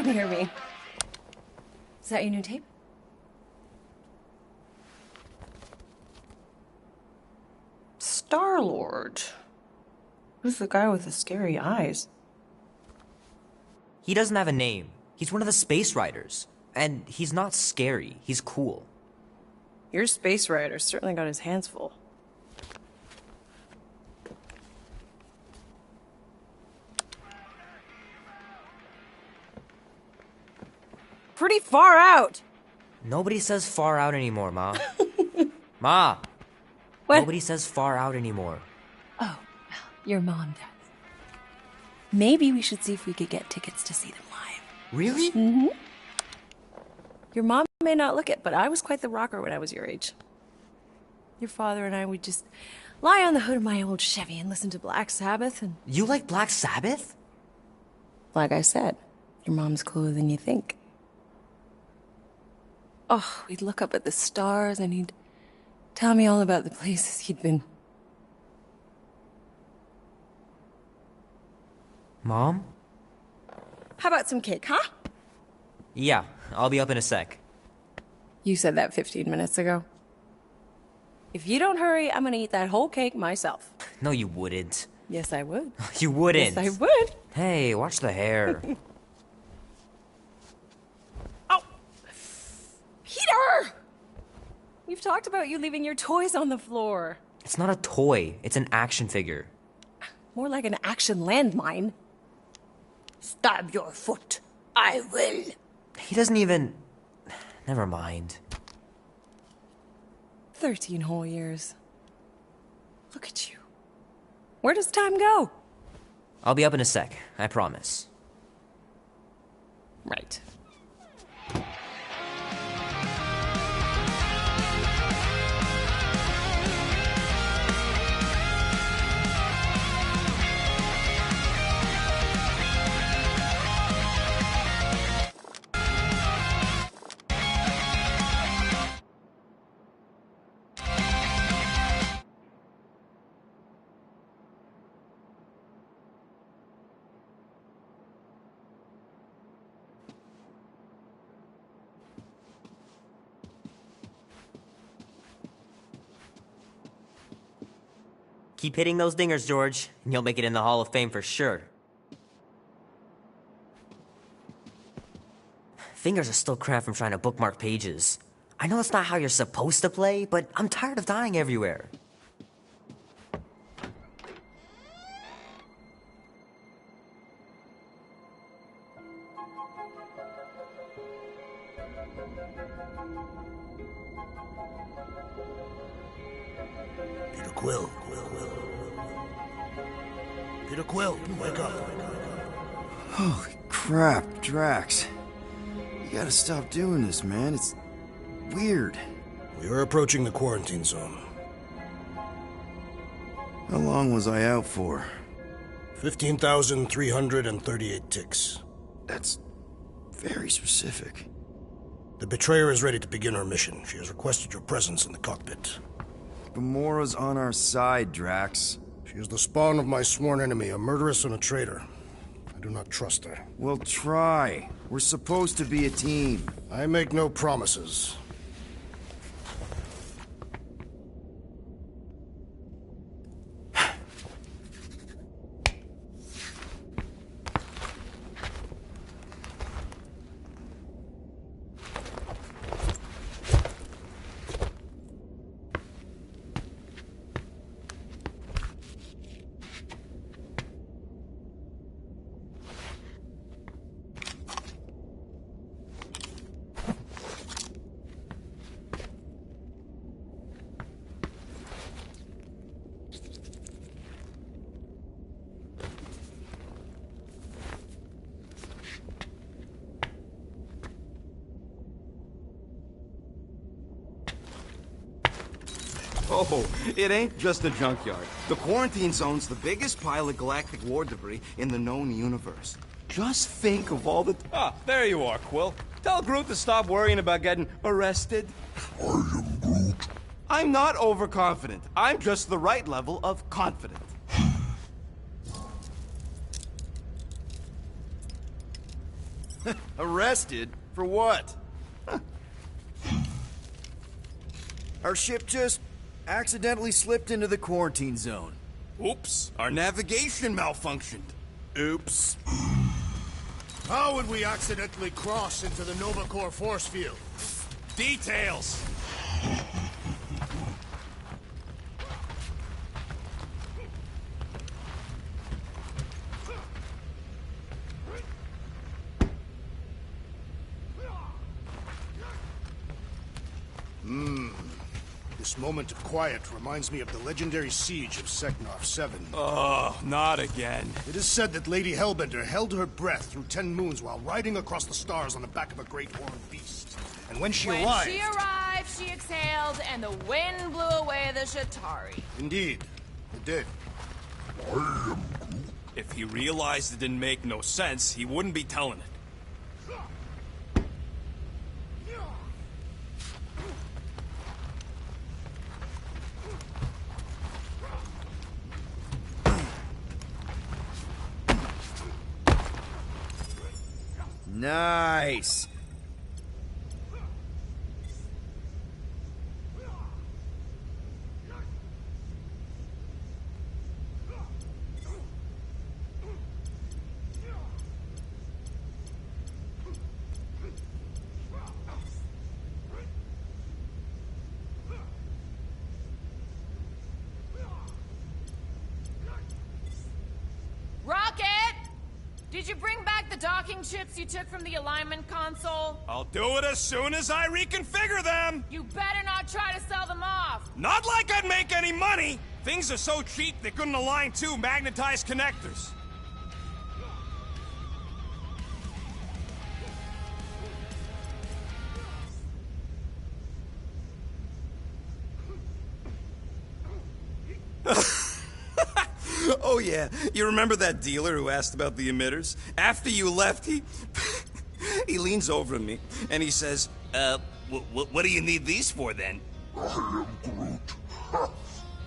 come near me. Is that your new tape? Star-Lord. Who's the guy with the scary eyes? He doesn't have a name. He's one of the Space Riders. And he's not scary. He's cool. Your Space Rider certainly got his hands full. Pretty far out! Nobody says far out anymore, Ma. Ma! What? Nobody says far out anymore. Oh, well, your mom does. Maybe we should see if we could get tickets to see them live. Really? Mm-hmm. Your mom may not look it, but I was quite the rocker when I was your age. Your father and I would just lie on the hood of my old Chevy and listen to Black Sabbath and... You like Black Sabbath? Like I said, your mom's cooler than you think. Oh, we'd look up at the stars and he'd tell me all about the places he'd been. Mom? How about some cake, huh? Yeah, I'll be up in a sec. You said that 15 minutes ago. If you don't hurry, I'm gonna eat that whole cake myself. No, you wouldn't. Yes, I would. You wouldn't. Yes, I would. Hey, watch the hair. Oh! Peter! We've talked about you leaving your toys on the floor. It's not a toy. It's an action figure. More like an action landmine. Stab your foot. I will. He doesn't even... Never mind. 13 whole years. Look at you. Where does time go? I'll be up in a sec, I promise. Right. Keep hitting those dingers, George, and you'll make it in the Hall of Fame for sure. Fingers are still cramped from trying to bookmark pages. I know it's not how you're supposed to play, but I'm tired of dying everywhere. Peter Quill. Peter Quill, wake up. Holy crap, Drax. You gotta stop doing this, man. It's weird. We are approaching the quarantine zone. How long was I out for? 15,338 ticks. That's very specific. The Betrayer is ready to begin her mission. She has requested your presence in the cockpit. Gamora's on our side, Drax. She is the spawn of my sworn enemy, a murderess and a traitor. I do not trust her. Well, try. We're supposed to be a team. I make no promises. Oh, it ain't just a junkyard. The quarantine zone's the biggest pile of galactic war debris in the known universe. Just think of all the... Ah, there you are, Quill. Tell Groot to stop worrying about getting arrested. I am Groot. I'm not overconfident. I'm just the right level of confident. Arrested? For what? Our ship just accidentally slipped into the quarantine zone. Oops, our navigation malfunctioned. Oops. How would we accidentally cross into the Nova Corps force field? Details. This moment of quiet reminds me of the legendary siege of Seknarf 7. Oh, not again. It is said that Lady Hellbender held her breath through 10 moons while riding across the stars on the back of a great horned beast. And when she arrived... she exhaled, and the wind blew away the Shatari. Indeed, it did. If he realized it didn't make no sense, he wouldn't be telling it. Nice. Rocket! Did you bring back the docking chips you took from the alignment console? I'll do it as soon as I reconfigure them! You better not try to sell them off! Not like I'd make any money! Things are so cheap they couldn't align two magnetized connectors. Oh yeah, you remember that dealer who asked about the emitters? After you left, he leans over to me and he says, what do you need these for then? I am Groot.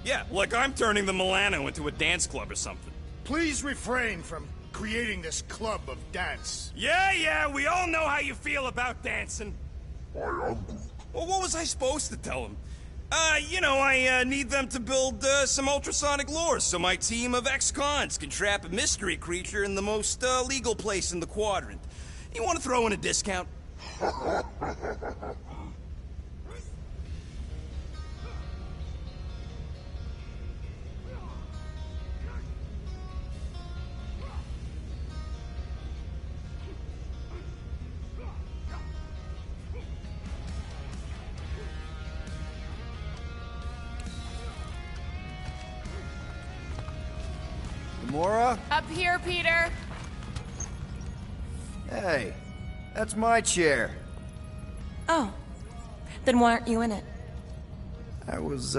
Yeah, like I'm turning the Milano into a dance club or something. Please refrain from creating this club of dance. Yeah, we all know how you feel about dancing. I am Groot. Well, what was I supposed to tell him? I need them to build some ultrasonic lures so my team of ex-cons can trap a mystery creature in the most legal place in the quadrant. You want to throw in a discount? Gamora? Up here, Peter. Hey, that's my chair. Oh. Then why aren't you in it? I was,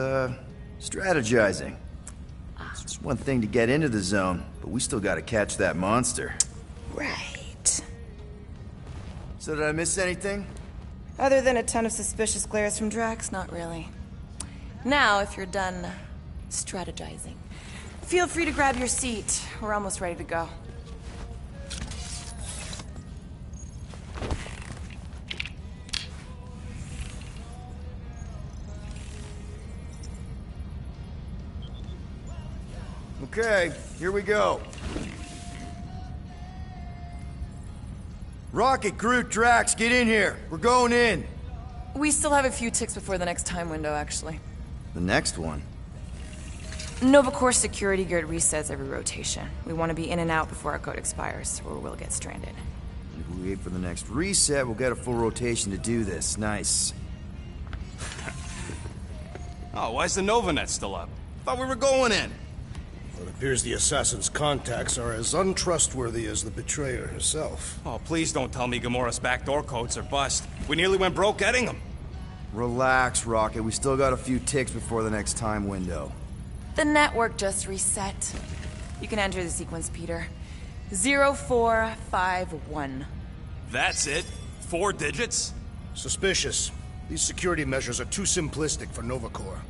strategizing. It's just one thing to get into the zone, but we still gotta catch that monster. Right. So did I miss anything? Other than a ton of suspicious glares from Drax, not really. Now, if you're done strategizing, feel free to grab your seat. We're almost ready to go. Okay, here we go. Rocket, Groot, Drax, get in here. We're going in. We still have a few ticks before the next time window, actually. The next one? Nova Corps security guard resets every rotation. We want to be in and out before our code expires, or we'll get stranded. If we wait for the next reset, we'll get a full rotation to do this. Nice. Oh, why's the Novanet still up? Thought we were going in. It appears the assassin's contacts are as untrustworthy as the betrayer herself. Oh, please don't tell me Gamora's backdoor codes are bust. We nearly went broke getting them. Relax, Rocket. We still got a few ticks before the next time window. The network just reset. You can enter the sequence, Peter. 0451. That's it? 4 digits? Suspicious. These security measures are too simplistic for Nova Corps.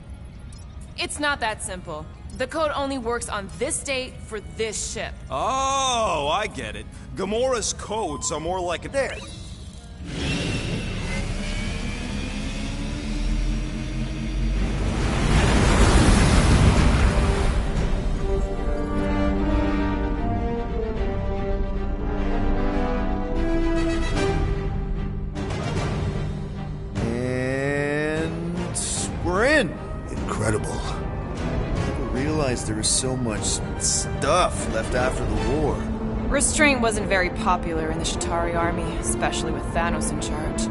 It's not that simple. The code only works on this date for this ship. Oh, I get it. Gamora's codes are more like a... There. And we're in. Incredible. I never realized there was so much stuff left after the war. Restraint wasn't very popular in the Shatari army, especially with Thanos in charge.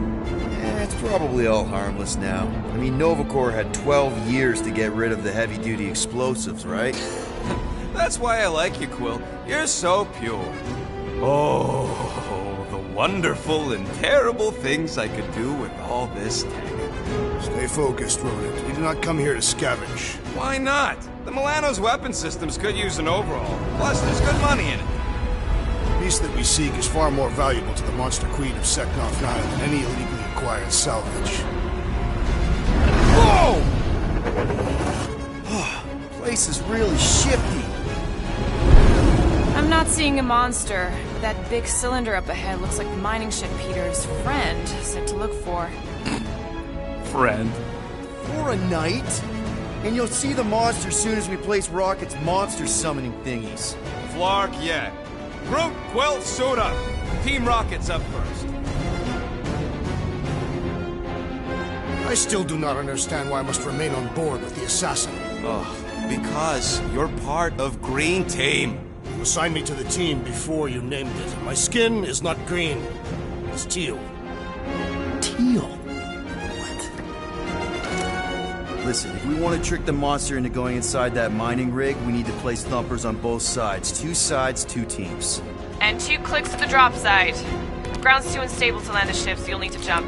It's probably all harmless now. I mean, Nova Corps had 12 years to get rid of the heavy-duty explosives, right? That's why I like you, Quill. You're so pure. Oh, the wonderful and terrible things I could do with all this tech. Stay focused, Rodent. We do not come here to scavenge. Why not? The Milano's weapon systems could use an overhaul. Plus, there's good money in it. The beast that we seek is far more valuable to the Monster Queen of Seknov 9 than any illegally acquired salvage. Whoa! Place is really shifty. I'm not seeing a monster. That big cylinder up ahead looks like the mining ship Peter's friend said to look for. Friend. For a night? And you'll see the monster soon as we place Rocket's monster summoning thingies. Flark, yeah. Groot, Quill, suit up. Team Rocket's up first. I still do not understand why I must remain on board with the assassin. Oh, because you're part of Green Team. You assigned me to the team before you named it. My skin is not green. It's teal. Teal? Listen, if we want to trick the monster into going inside that mining rig, we need to place thumpers on both sides. 2 sides, 2 teams. And 2 clicks to the drop side. The ground's too unstable to land the ship, so you'll need to jump.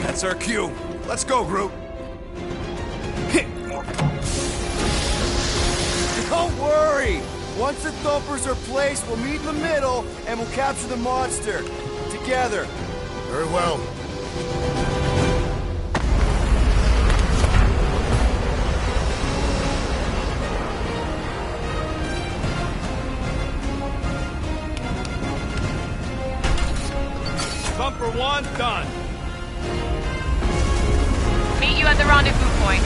That's our cue. Let's go, Groot. Don't worry! Once the thumpers are placed, we'll meet in the middle, and we'll capture the monster. Together. Very well. Thumper 1, done. Meet you at the rendezvous point.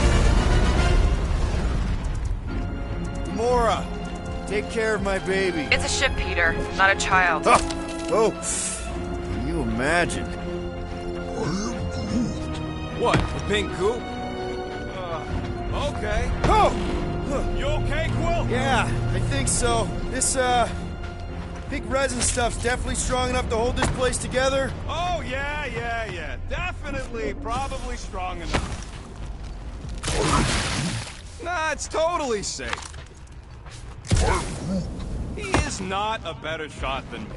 Gamora, take care of my baby. It's a ship, Peter, not a child. Oh, can you imagine? What, the pink coupe? Okay. Oh! You okay, Quill? Yeah, I think so. This, pink resin stuff's definitely strong enough to hold this place together. Oh, yeah. Definitely, probably strong enough. Nah, it's totally safe. He is not a better shot than me.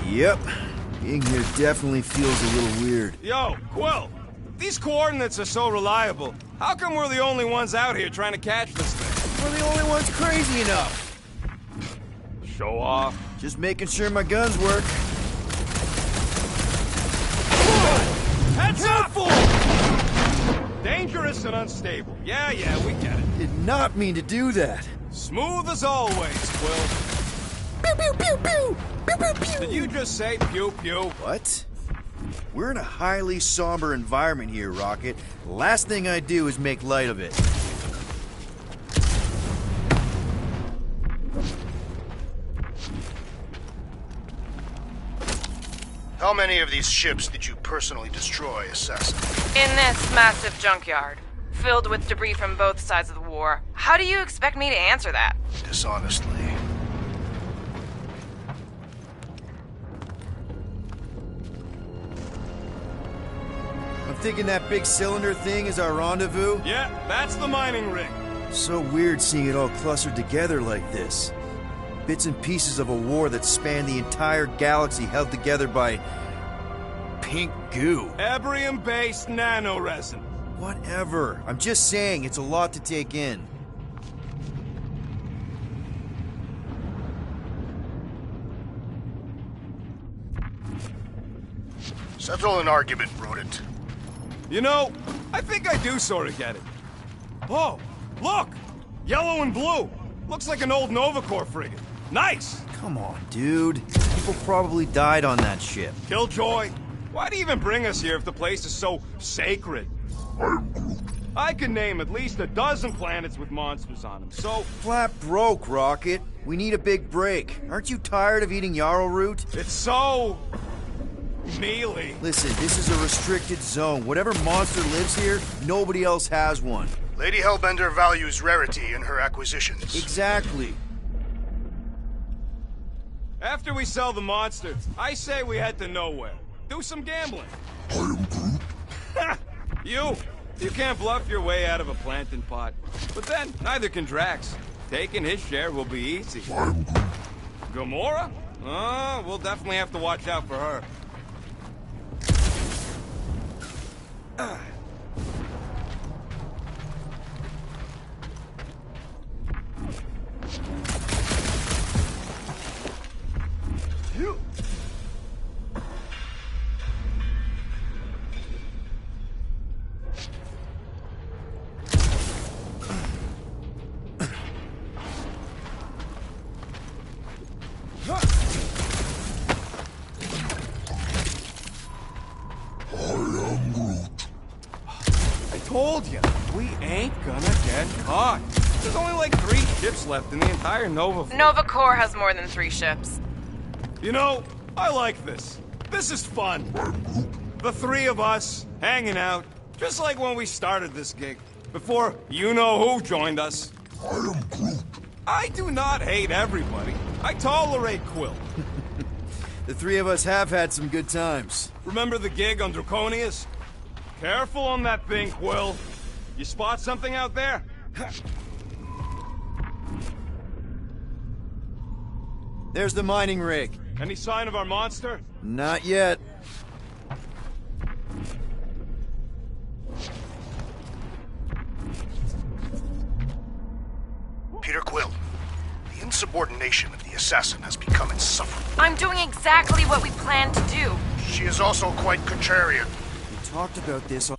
Yep. Being here definitely feels a little weird. Yo, Quill, these coordinates are so reliable. How come we're the only ones out here trying to catch this thing? We're the only ones crazy enough. Show off. Just making sure my guns work. Heads up! Dangerous and unstable. Yeah, we get it. Did not mean to do that. Smooth as always, Quill. Pew, pew, pew, pew. Pew, pew, pew. Did you just say pew-pew? What? We're in a highly somber environment here, Rocket. Last thing I do is make light of it. How many of these ships did you personally destroy, Assassin? In this massive junkyard, filled with debris from both sides of the war. How do you expect me to answer that? Dishonestly. I'm thinking that big cylinder thing is our rendezvous. Yeah, that's the mining rig. So weird seeing it all clustered together like this. Bits and pieces of a war that spanned the entire galaxy held together by... pink goo. Ebrium-based nanoresin. Whatever. I'm just saying, it's a lot to take in. Settle an argument, Rodent. You know, I think I do sort of get it. Oh, look! Yellow and blue! Looks like an old Nova Corps frigate. Nice! Come on, dude. People probably died on that ship. Killjoy, why do you even bring us here if the place is so sacred? I can name at least a dozen planets with monsters on them, so... Flat broke, Rocket. We need a big break. Aren't you tired of eating yarrow root? It's so... mealy. Listen, this is a restricted zone. Whatever monster lives here, nobody else has one. Lady Hellbender values rarity in her acquisitions. Exactly. After we sell the monster, I say we head to nowhere. Do some gambling. I am Groot. You can't bluff your way out of a plantain pot. But then, neither can Drax. Taking his share will be easy. I am Groot. Gamora? We'll definitely have to watch out for her. Told you, we ain't gonna get caught. There's only like 3 ships left in the entire Nova fleet. Nova Corps has more than 3 ships. You know, I like this. This is fun. The 3 of us, hanging out, just like when we started this gig. Before you-know-who joined us. I am Groot. I do not hate everybody. I tolerate Quill. The 3 of us have had some good times. Remember the gig on Draconius? Careful on that thing, Quill. You spot something out there? There's the mining rig. Any sign of our monster? Not yet. Peter Quill, the insubordination of the assassin has become insufferable. I'm doing exactly what we planned to do. She is also quite contrarian. We talked about this.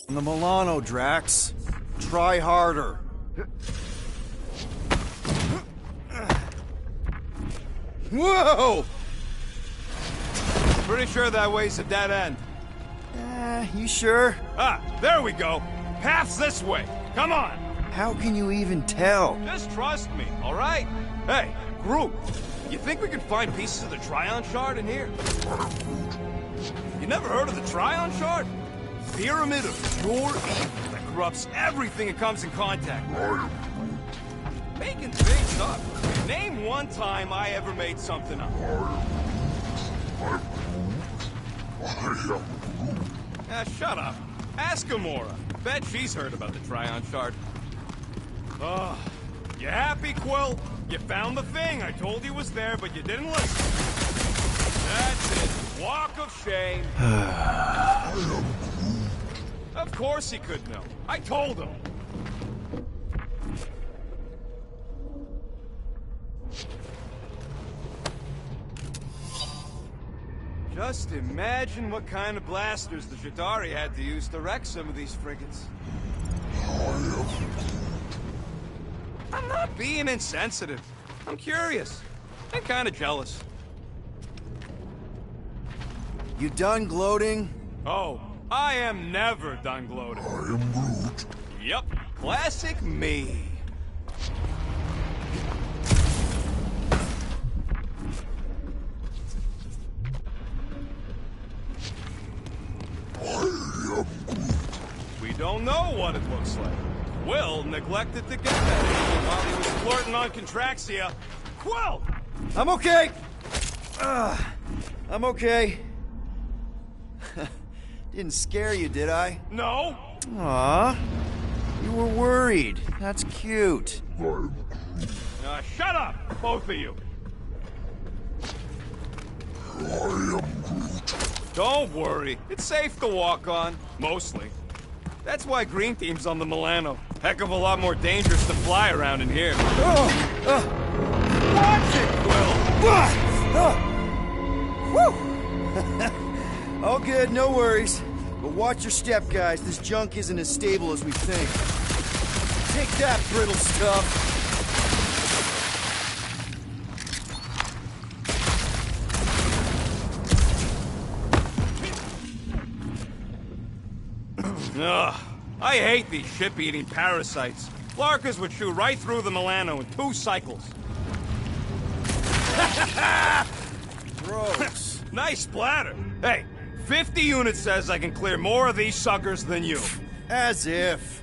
The Milano, Drax. Try harder. Whoa! Pretty sure that way's a dead end. You sure? Ah, there we go. Path's this way. Come on. How can you even tell? Just trust me, all right? Hey, Groot, you think we can find pieces of the Tryon Shard in here? You never heard of the Tryon Shard? Pyramid of pure evil that corrupts everything it comes in contact with. Making things up. Name one time I ever made something up. Shut up. Ask Gamora. Bet she's heard about the Tryon Shard. Oh, you happy, Quill? You found the thing. I told you was there, but you didn't listen. That's it. Walk of shame. Of course he could know. I told him. Just imagine what kind of blasters the Chitauri had to use to wreck some of these frigates. I'm not being insensitive. I'm curious. And kind of jealous. You done gloating? Oh, I am never done gloating. I am Groot. Yep, classic me. We don't know what it looks like. Quill neglected to get that while he was flirting on Contraxia. Quill! I'm okay. I'm okay. Didn't scare you, did I? No. Aw. You were worried. That's cute. Shut up, both of you. Don't worry. It's safe to walk on. Mostly. That's why Green Team's on the Milano. Heck of a lot more dangerous to fly around in here. Watch it, Quill! Whew! All good, no worries. But watch your step, guys. This junk isn't as stable as we think. Take that, brittle stuff. Ugh, I hate these ship-eating parasites. Flarkas would shoot right through the Milano in 2 cycles. Gross. Nice splatter. Hey, 50 units says I can clear more of these suckers than you. As if.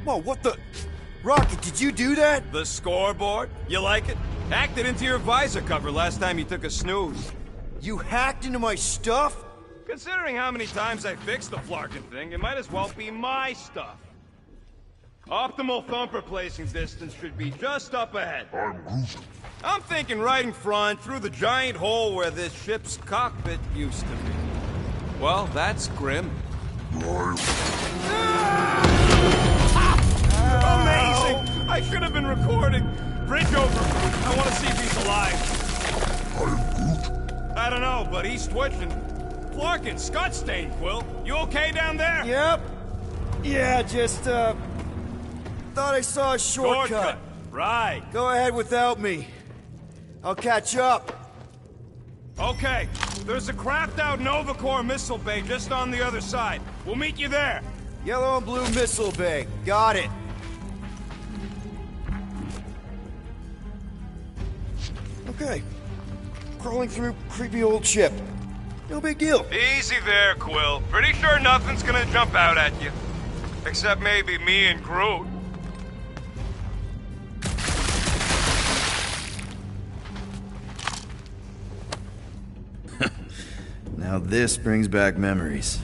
Whoa, what the... Rocket, did you do that? The scoreboard? You like it? Hacked it into your visor cover last time you took a snooze. You hacked into my stuff? Considering how many times I fixed the Flarkin thing, it might as well be my stuff. Optimal thumper placing distance should be just up ahead. I'm thinking right in front, through the giant hole where this ship's cockpit used to be. Well, that's grim. Amazing! I should have been recording. Bridge over. I want to see if he's alive. I don't know, but he's twitching. Flarkin, Scott Stain, Quill. You okay down there? Yep. Yeah, just, thought I saw a shortcut. Right. Go ahead without me. I'll catch up. Okay. There's a crapped-out Nova Corps missile bay just on the other side. We'll meet you there. Yellow and blue missile bay. Got it. Okay. Crawling through creepy old ship. No big deal. Easy there, Quill. Pretty sure nothing's gonna jump out at you. Except maybe me and Groot. Now this brings back memories.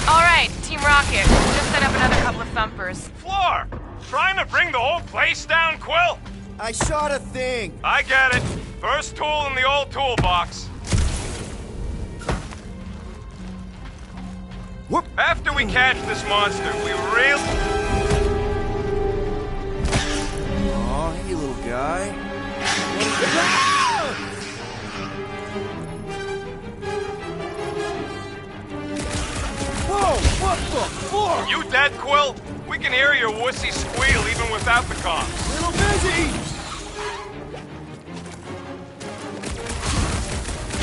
All right, Team Rocket. Just set up another couple of thumpers. Floor! Trying to bring the whole place down, Quill? I shot a thing. I get it. First tool in the old toolbox. Whoop. After we catch this monster, we really... guy. Whoa! What the fuck? You dead, Quill? We can hear your wussy squeal even without the comms. Little busy!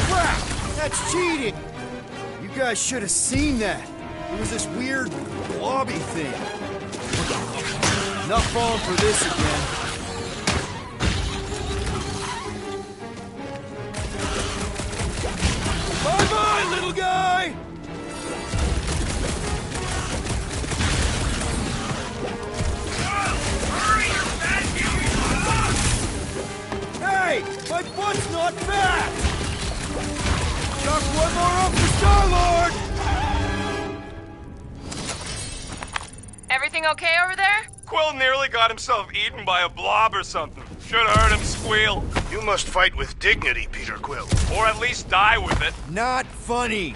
Crap! That's cheating! You guys should have seen that. It was this weird blobby thing. Not falling for this again. Bye-bye, little guy! Hey! My foot's not back! Chuck one more up for Star-Lord! Everything okay over there? Quill nearly got himself eaten by a blob or something. Should've heard him squeal. You must fight with dignity, Peter Quill. Or at least die with it. Not funny!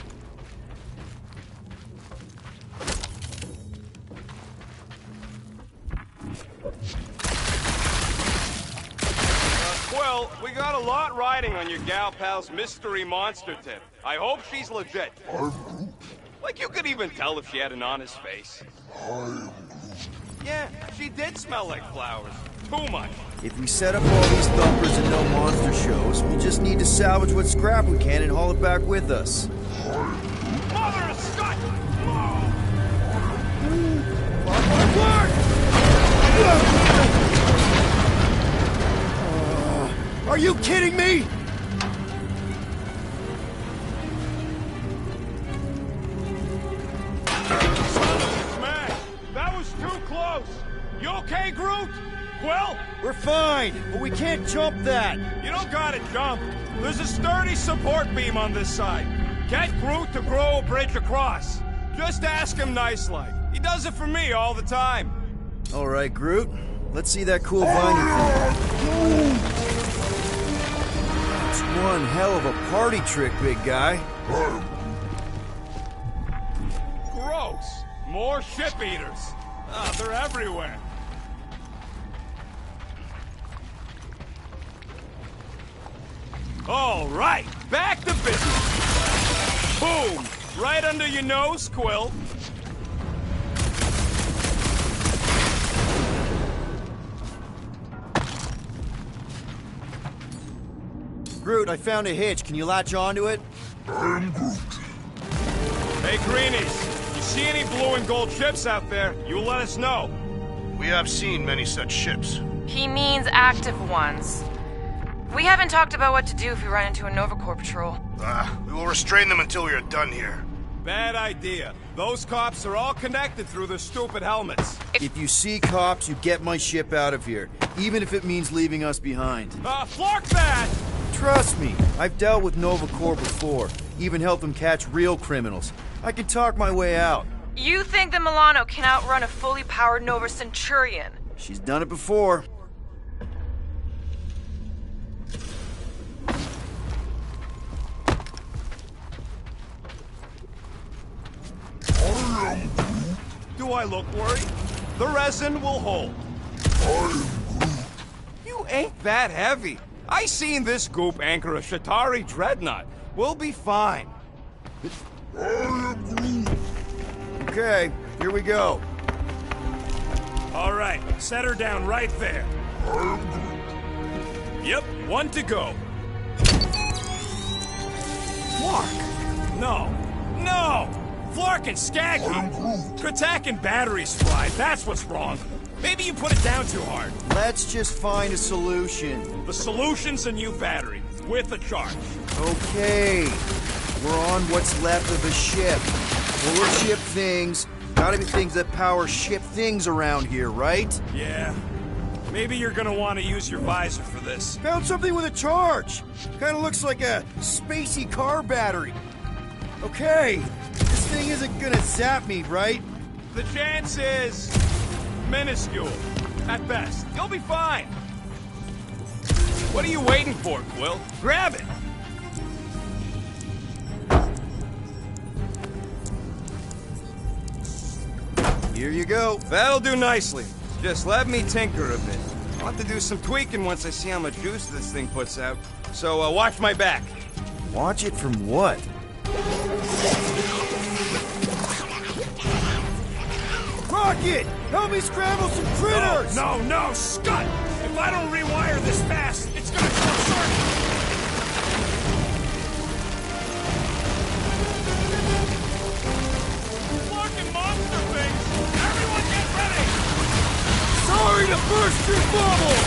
Quill, we got a lot riding on your gal pal's mystery monster tip. I hope she's legit. Like you could even tell if she had an honest face. Yeah, she did smell like flowers. Too much. If we set up all these thumpers and no monster shows, we just need to salvage what scrap we can and haul it back with us. Mother of Scott! Are you kidding me? Man, that was too close. You okay, Groot? Quill? We're fine, but we can't jump that. You don't gotta jump. There's a sturdy support beam on this side. Get Groot to grow a bridge across. Just ask him nice-like. He does it for me all the time. All right, Groot. Let's see that cool vine thing. It's one hell of a party trick, big guy. Gross. More ship-eaters. They're everywhere. All right, back to business. Boom! Right under your nose, Quill. Groot, I found a hitch. Can you latch onto it? Hey, Greenies, you see any blue and gold ships out there, you let us know. We have seen many such ships. He means active ones. We haven't talked about what to do if we run into a Nova Corps patrol. We will restrain them until we are done here. Bad idea. Those cops are all connected through their stupid helmets. If you see cops, you get my ship out of here, even if it means leaving us behind. Flark that! Trust me, I've dealt with Nova Corps before, even helped them catch real criminals. I can talk my way out. You think the Milano can outrun a fully powered Nova Centurion? She's done it before. Do I look worried? The resin will hold. You ain't that heavy. I seen this goop anchor a Shatari dreadnought. We'll be fine. Okay, here we go. All right, set her down right there. Yep, one to go. Flark! No, no! Flark and Skaggy! Kratak and batteries fried, that's what's wrong. Maybe you put it down too hard. Let's just find a solution. The solution's a new battery, with a charge. Okay, we're on what's left of a ship. Full of ship things. Gotta be things that power ship things around here, right? Yeah. Maybe you're gonna want to use your visor for this. Found something with a charge. Kinda looks like a spacey car battery. Okay, this thing isn't gonna zap me, right? The chance is minuscule, at best. You'll be fine. What are you waiting for, Quill? Grab it! Here you go. That'll do nicely. Just let me tinker a bit. I'll have to do some tweaking once I see how much juice this thing puts out. So, watch my back. Watch it from what? Rocket! Help me scramble some critters! No, Scott! If I don't rewire this fast, it's gonna short circuit! Fucking monster things! Everyone get ready! Sorry to burst your bubble!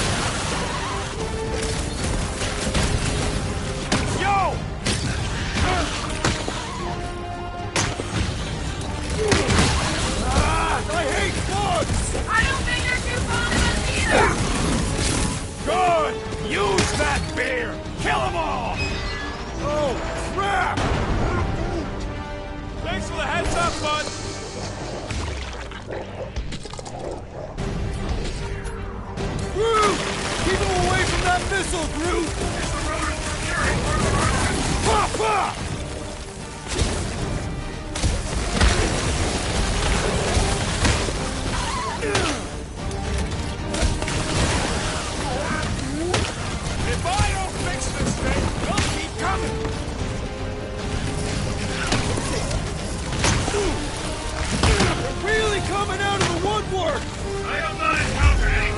Yo! I hate bugs! I don't think you're too fond of us either! Good! Use that beer! Kill them all! Oh, crap! Thanks for the heads up, bud! Groot! Keep him away from that missile, Groot! Papa! If I don't fix this thing, they'll keep coming! They're really coming out of the woodwork! I have not encountered any.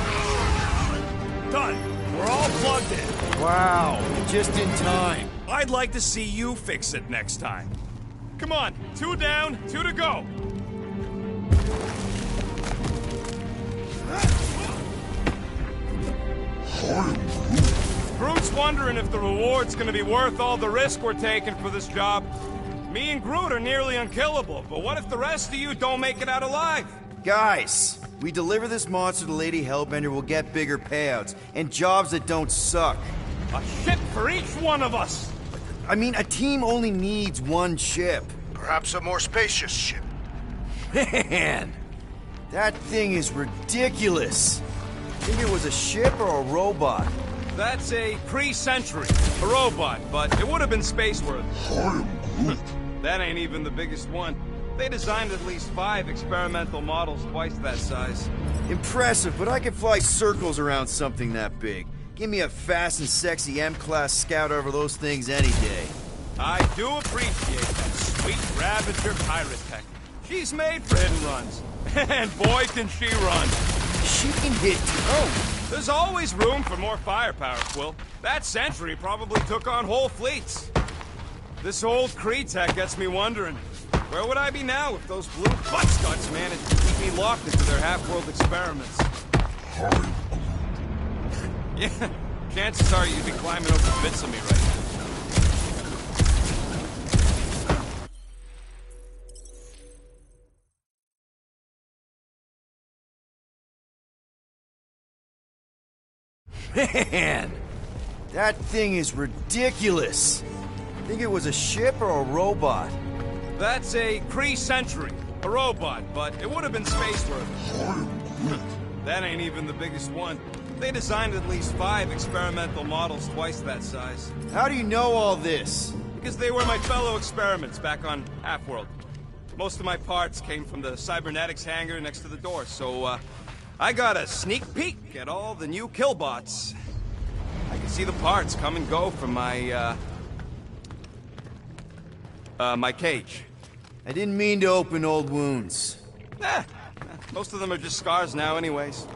Done. We're all plugged in. Wow, just in time. I'd like to see you fix it next time. Come on, 2 down, 2 to go. Groot's wondering if the reward's gonna be worth all the risk we're taking for this job. Me and Groot are nearly unkillable, but what if the rest of you don't make it out alive? Guys, we deliver this monster to Lady Hellbender, we'll get bigger payouts, and jobs that don't suck. A ship for each one of us! I mean, a team only needs one ship. Perhaps a more spacious ship. Man, that thing is ridiculous. Think it was a ship or a robot? That's a pre-century, a robot, but it would have been space-worthy. That ain't even the biggest one. They designed at least 5 experimental models twice that size. Impressive, but I can fly circles around something that big. Give me a fast and sexy M-Class Scout over those things any day. I do appreciate that sweet Ravager pirate tech. She's made for hidden runs. And boy, can she run. She can hit too. Oh, There's always room for more firepower, Quill. That Sentry probably took on whole fleets. This old Kree tech gets me wondering, where would I be now if those blue butt-scuts managed to keep me locked into their half-world experiments? Yeah, chances are you'd be climbing over bits of me right now. man, that thing is ridiculous. Think it was a ship or a robot? That's a pre-century, a robot, but it would have been space-worthy. That ain't even the biggest one. They designed at least 5 experimental models twice that size. How do you know all this? Because they were my fellow experiments back on Half-World. Most of my parts came from the cybernetics hangar next to the door, so, I got a sneak peek at all the new killbots. I can see the parts come and go from my, my cage. I didn't mean to open old wounds. Most of them are just scars now anyways.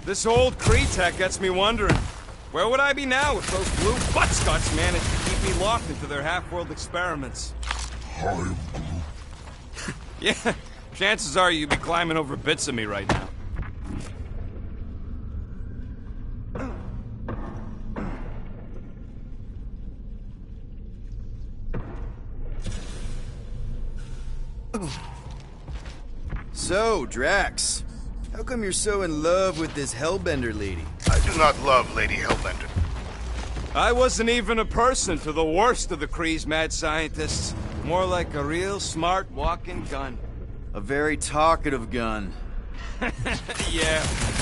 This old Kree tech gets me wondering, where would I be now if those blue butt-scuts managed to keep me locked into their half-world experiments? Yeah, chances are you'd be climbing over bits of me right now. So, Drax, how come you're so in love with this Hellbender lady? I do not love Lady Hellbender. I wasn't even a person to the worst of the Kree's mad scientists. More like a real smart walking gun. A very talkative gun. Yeah,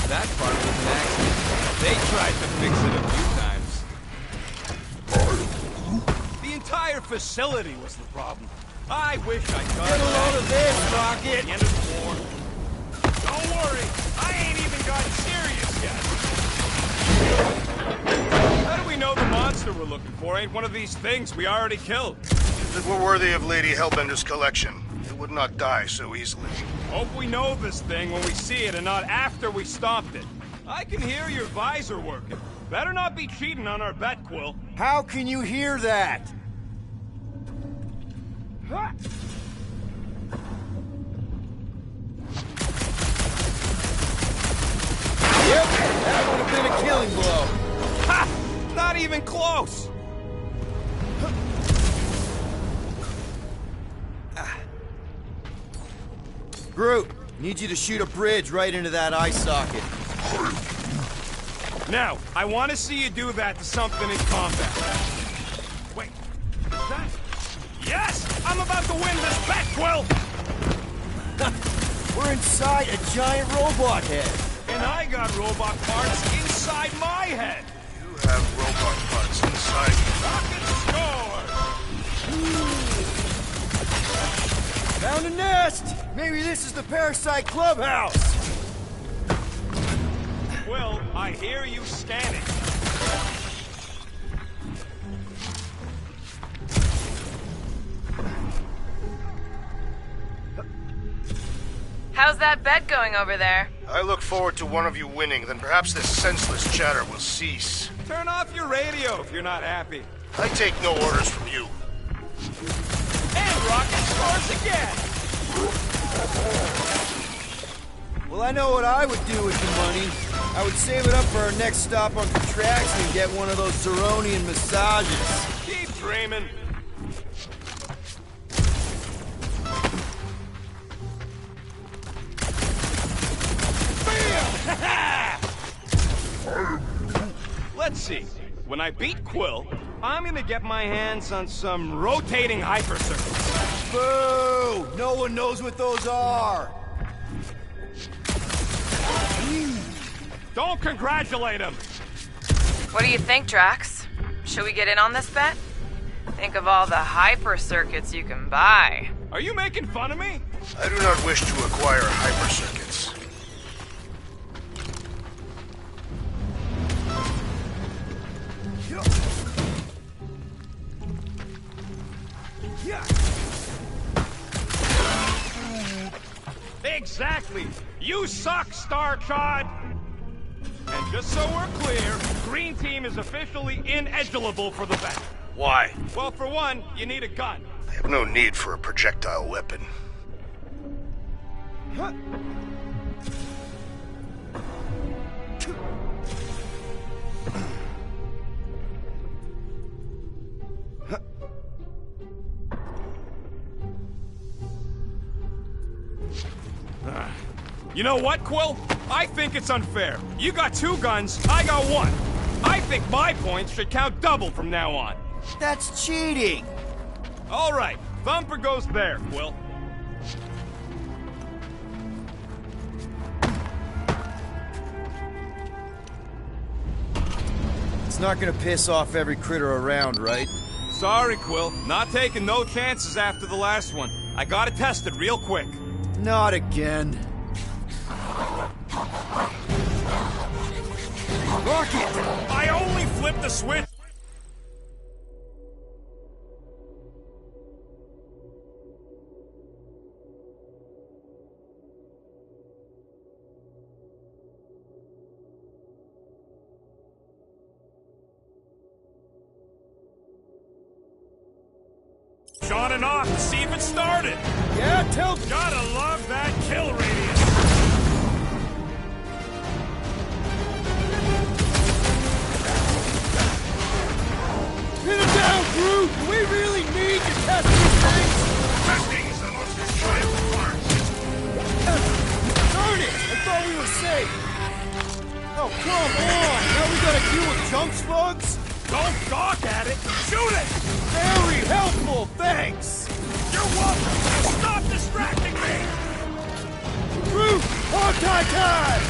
that part was an accident. They tried to fix it a few times. The entire facility was the problem. I wish I'd done Get a load of this, at Rocket! the end of the war. Don't worry, I ain't even gotten serious yet. How do we know the monster we're looking for ain't one of these things we already killed? If it were worthy of Lady Hellbender's collection, it would not die so easily. Hope we know this thing when we see it and not after we stomped it. I can hear your visor working. Better not be cheating on our bet, Quill. How can you hear that? Ha! Yep, that would have been a killing blow. Ha! Not even close! Groot, need you to shoot a bridge right into that eye socket. Now, I want to see you do that to something in combat. Wait, that... Yes! I'm about to win this bet, Quill! We're inside a giant robot head. And I got robot parts inside my head! You have robot parts inside you. Rocket score! Found a nest! Maybe this is the Parasite Clubhouse! Quill, I hear you scanning. How's that bet going over there? I look forward to one of you winning, then perhaps this senseless chatter will cease. Turn off your radio if you're not happy. I take no orders from you. And Rocket scores again! Well, I know what I would do with the money. I would save it up for our next stop on Contraction and get one of those Zeronian massages. Keep dreaming. Let's see. When I beat Quill, I'm gonna get my hands on some rotating hyper circuits. Boo! No one knows what those are! Don't congratulate him! What do you think, Drax? Should we get in on this bet? Think of all the hyper circuits you can buy. Are you making fun of me? I do not wish to acquire hyper circuits. Exactly! You suck, Starchod! And just so we're clear, Green Team is officially ineligible for the bet. Why? Well, for one, you need a gun. I have no need for a projectile weapon. Huh. You know what, Quill? I think it's unfair. You got 2 guns, I got 1. I think my points should count double from now on. That's cheating! All right, Thumper goes there, Quill. It's not gonna piss off every critter around, right? Sorry, Quill. Not taking no chances after the last one. I gotta test it real quick. Not again. Rocket! I only flipped the switch! Shot it off to see if it started! Yeah, tell... Gotta love that kill radius! Pin him down, Groot! Do we really need to test these things? Testing is the most enjoyable part. Darn it! I thought we were safe! Oh, come on! Now we gotta deal with junk slugs? Don't gawk at it! Shoot it! Very helpful, thanks! You're welcome! Now stop distracting me! Groot! Hog-tie time!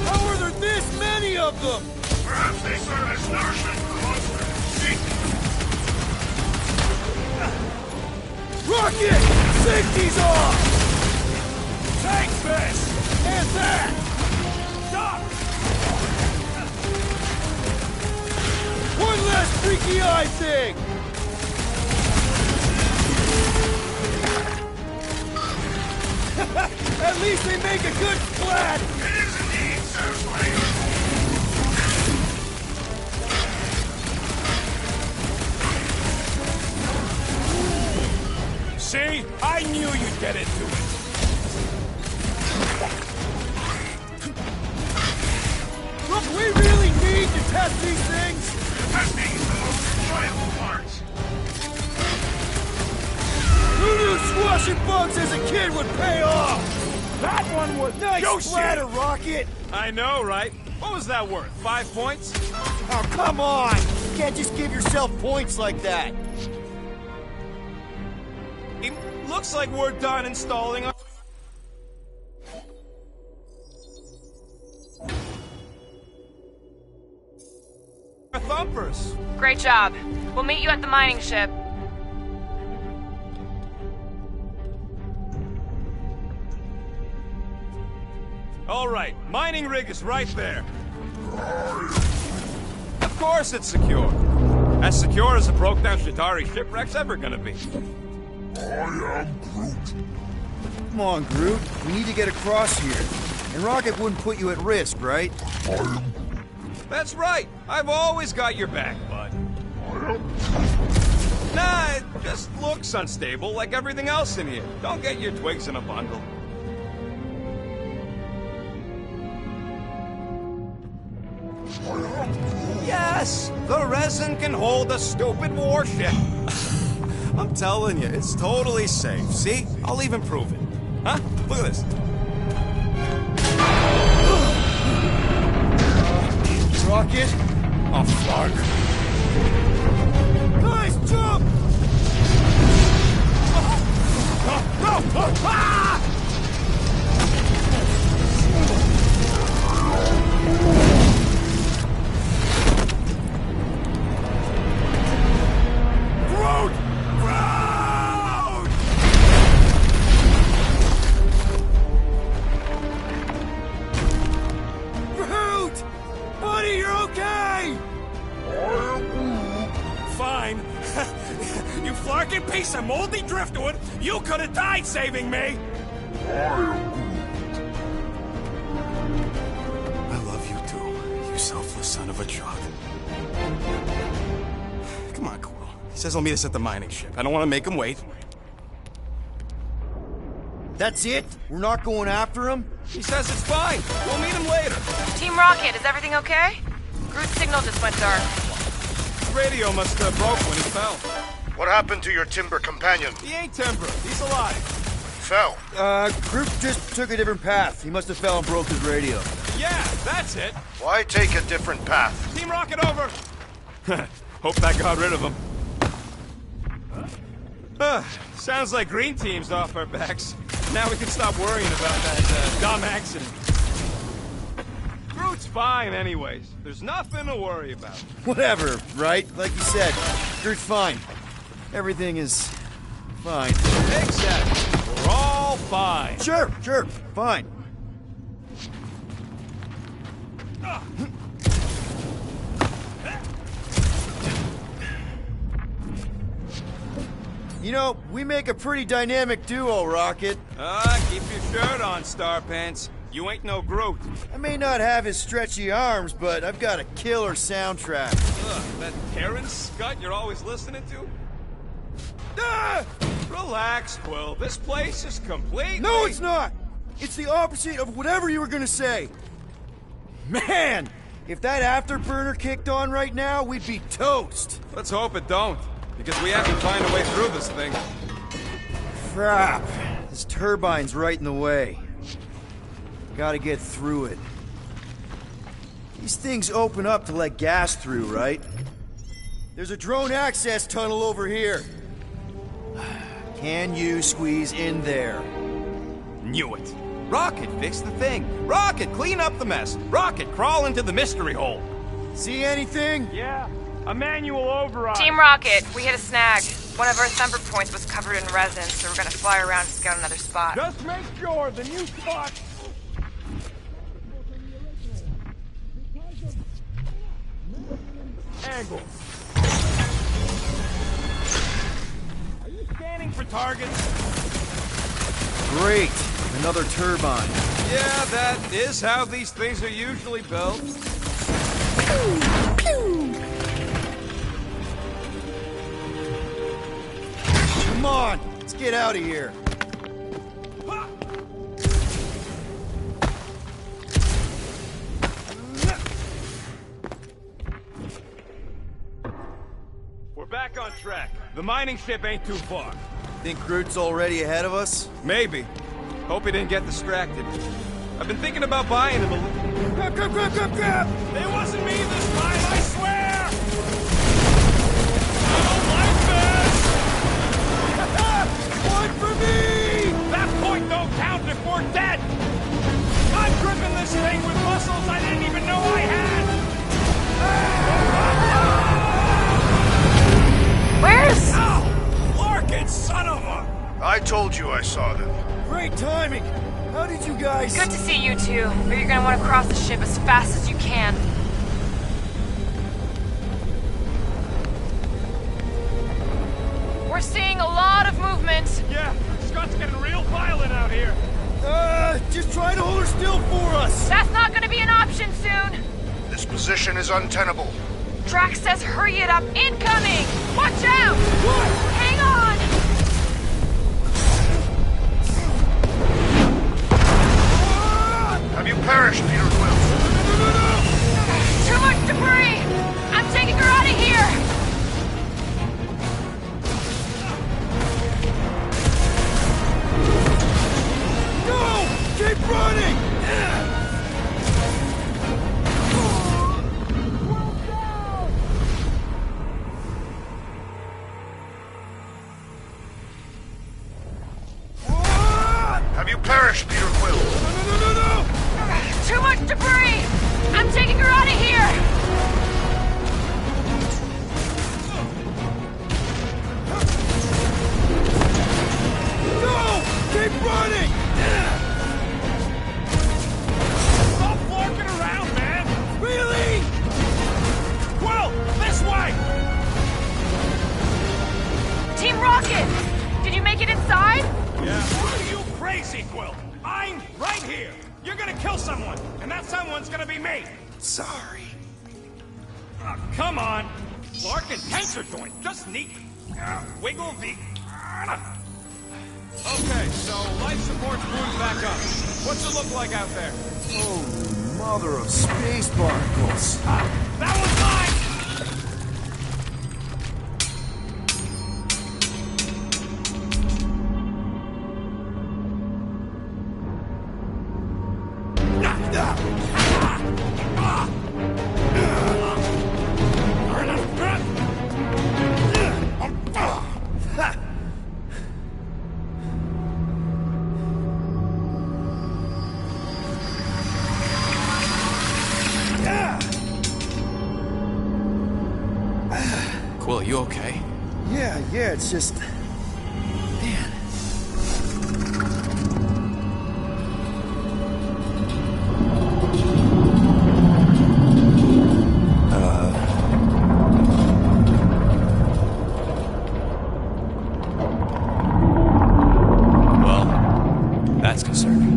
How are there this many of them? Perhaps They serve as nourishment for monsters. See? Rocket! Safety's off! Tank this! And that! Stop! One last freaky eye thing! At least they make a good splat! It is indeed satisfying. See? I knew you'd get into it. Look, we really need to test these things! Testing is the most enjoyable part. Who knew squashing bugs as a kid would pay off? That one was nice splatter, Rocket! I know, right? What was that worth? 5 points? Oh, come on! You can't just give yourself points like that. It looks like we're done installing our... thumpers. Great job. We'll meet you at the mining ship. All right, mining rig is right there. Of course it's secure. As secure as a broke-down Chitauri shipwreck's ever gonna be. I am Groot. Come on, Groot. We need to get across here. And Rocket wouldn't put you at risk, right? I am That's right. I've always got your back, bud. Nah, it just looks unstable like everything else in here. Don't get your twigs in a bundle. Yes, the resin can hold a stupid warship. I'm telling you, it's totally safe. See? I'll even prove it. Huh? Look at this. Rocket? Oh, fuck. Nice jump! No! Ah! Groot! Groot! Groot! Buddy, you're okay! Fine. You flarking piece of moldy driftwood! You could have died saving me! I love you too, you selfless son of a truck. Come on, Quill. He says he'll meet us at the mining ship. I don't want to make him wait. That's it? We're not going after him? He says it's fine. We'll meet him later. Team Rocket, is everything okay? Groot's signal just went dark. His radio must have broke when he fell. What happened to your timber companion? He ain't timber. He's alive. Fell. Groot just took a different path. He must have fell and broke his radio. Yeah, that's it. Why take a different path? Team Rocket over. Hope that got rid of him. Sounds like Green Team's off our backs. Now we can stop worrying about that dumb accident. Groot's fine anyways. There's nothing to worry about. Whatever, right? Like you said, Groot's fine. Everything is fine. Exactly. We're all fine. Sure, fine. You know, we make a pretty dynamic duo, Rocket. Keep your shirt on, Star Pants. You ain't no Groot. I may not have his stretchy arms, but I've got a killer soundtrack. That Karen scut you're always listening to? Relax, Quill. This place is complete. No, it's not! It's the opposite of whatever you were gonna say. Man, if that afterburner kicked on right now, we'd be toast. Let's hope it don't, because we have to find a way through this thing. Crap. This turbine's right in the way. Gotta get through it. These things open up to let gas through, right? There's a drone access tunnel over here. Can you squeeze in there? Knew it. Rocket, fix the thing. Rocket, clean up the mess. Rocket, crawl into the mystery hole. See anything? Yeah, a manual override. Team Rocket, we hit a snag. One of our thumper points was covered in resin, so we're gonna fly around to scout another spot. Just make sure the new spot. Angle. Are you scanning for targets? Great. Another turbine. Yeah, that is how these things are usually built. Come on, let's get out of here. We're back on track. The mining ship ain't too far. Think Groot's already ahead of us? Maybe. Hope he didn't get distracted. I've been thinking about buying him a little. Grab, grab, grab, grab, grab! It wasn't me this time, I swear! I don't like this! One for me! That point don't count if we're dead! I'm gripping this thing with muscles I didn't even know I had! Where's... Ow! Larkin, son of a... I told you I saw them. Great timing! How did you guys... Good to see you two, but you're gonna want to cross the ship as fast as you can. We're seeing a lot of movement. Yeah, Scott's getting real violent out here. Just try to hold her still for us! That's not gonna be an option soon. This position is untenable. Drax says hurry it up. Incoming! Watch out! Hang on! Have you perished, Peter Quill? Too much debris! I'm taking her out of here! Go! Keep running! Have you perished, Peter Quill? Too much debris! I'm taking her out of here! Go! Keep running! Stop flarking around, man! Really? Quill, this way! Team Rocket! Did you make it inside? Yeah. Are you crazy, Quill? I'm right here! You're gonna kill someone, and that someone's gonna be me! Sorry. Oh, come on! Larkin tensor joint, just neat. Wiggle the... Okay, so life support's moving back up. What's it look like out there? Oh, mother of space barnacles. That one's mine! Quill, you okay? Yeah, it's just... Man. Well, that's concerning.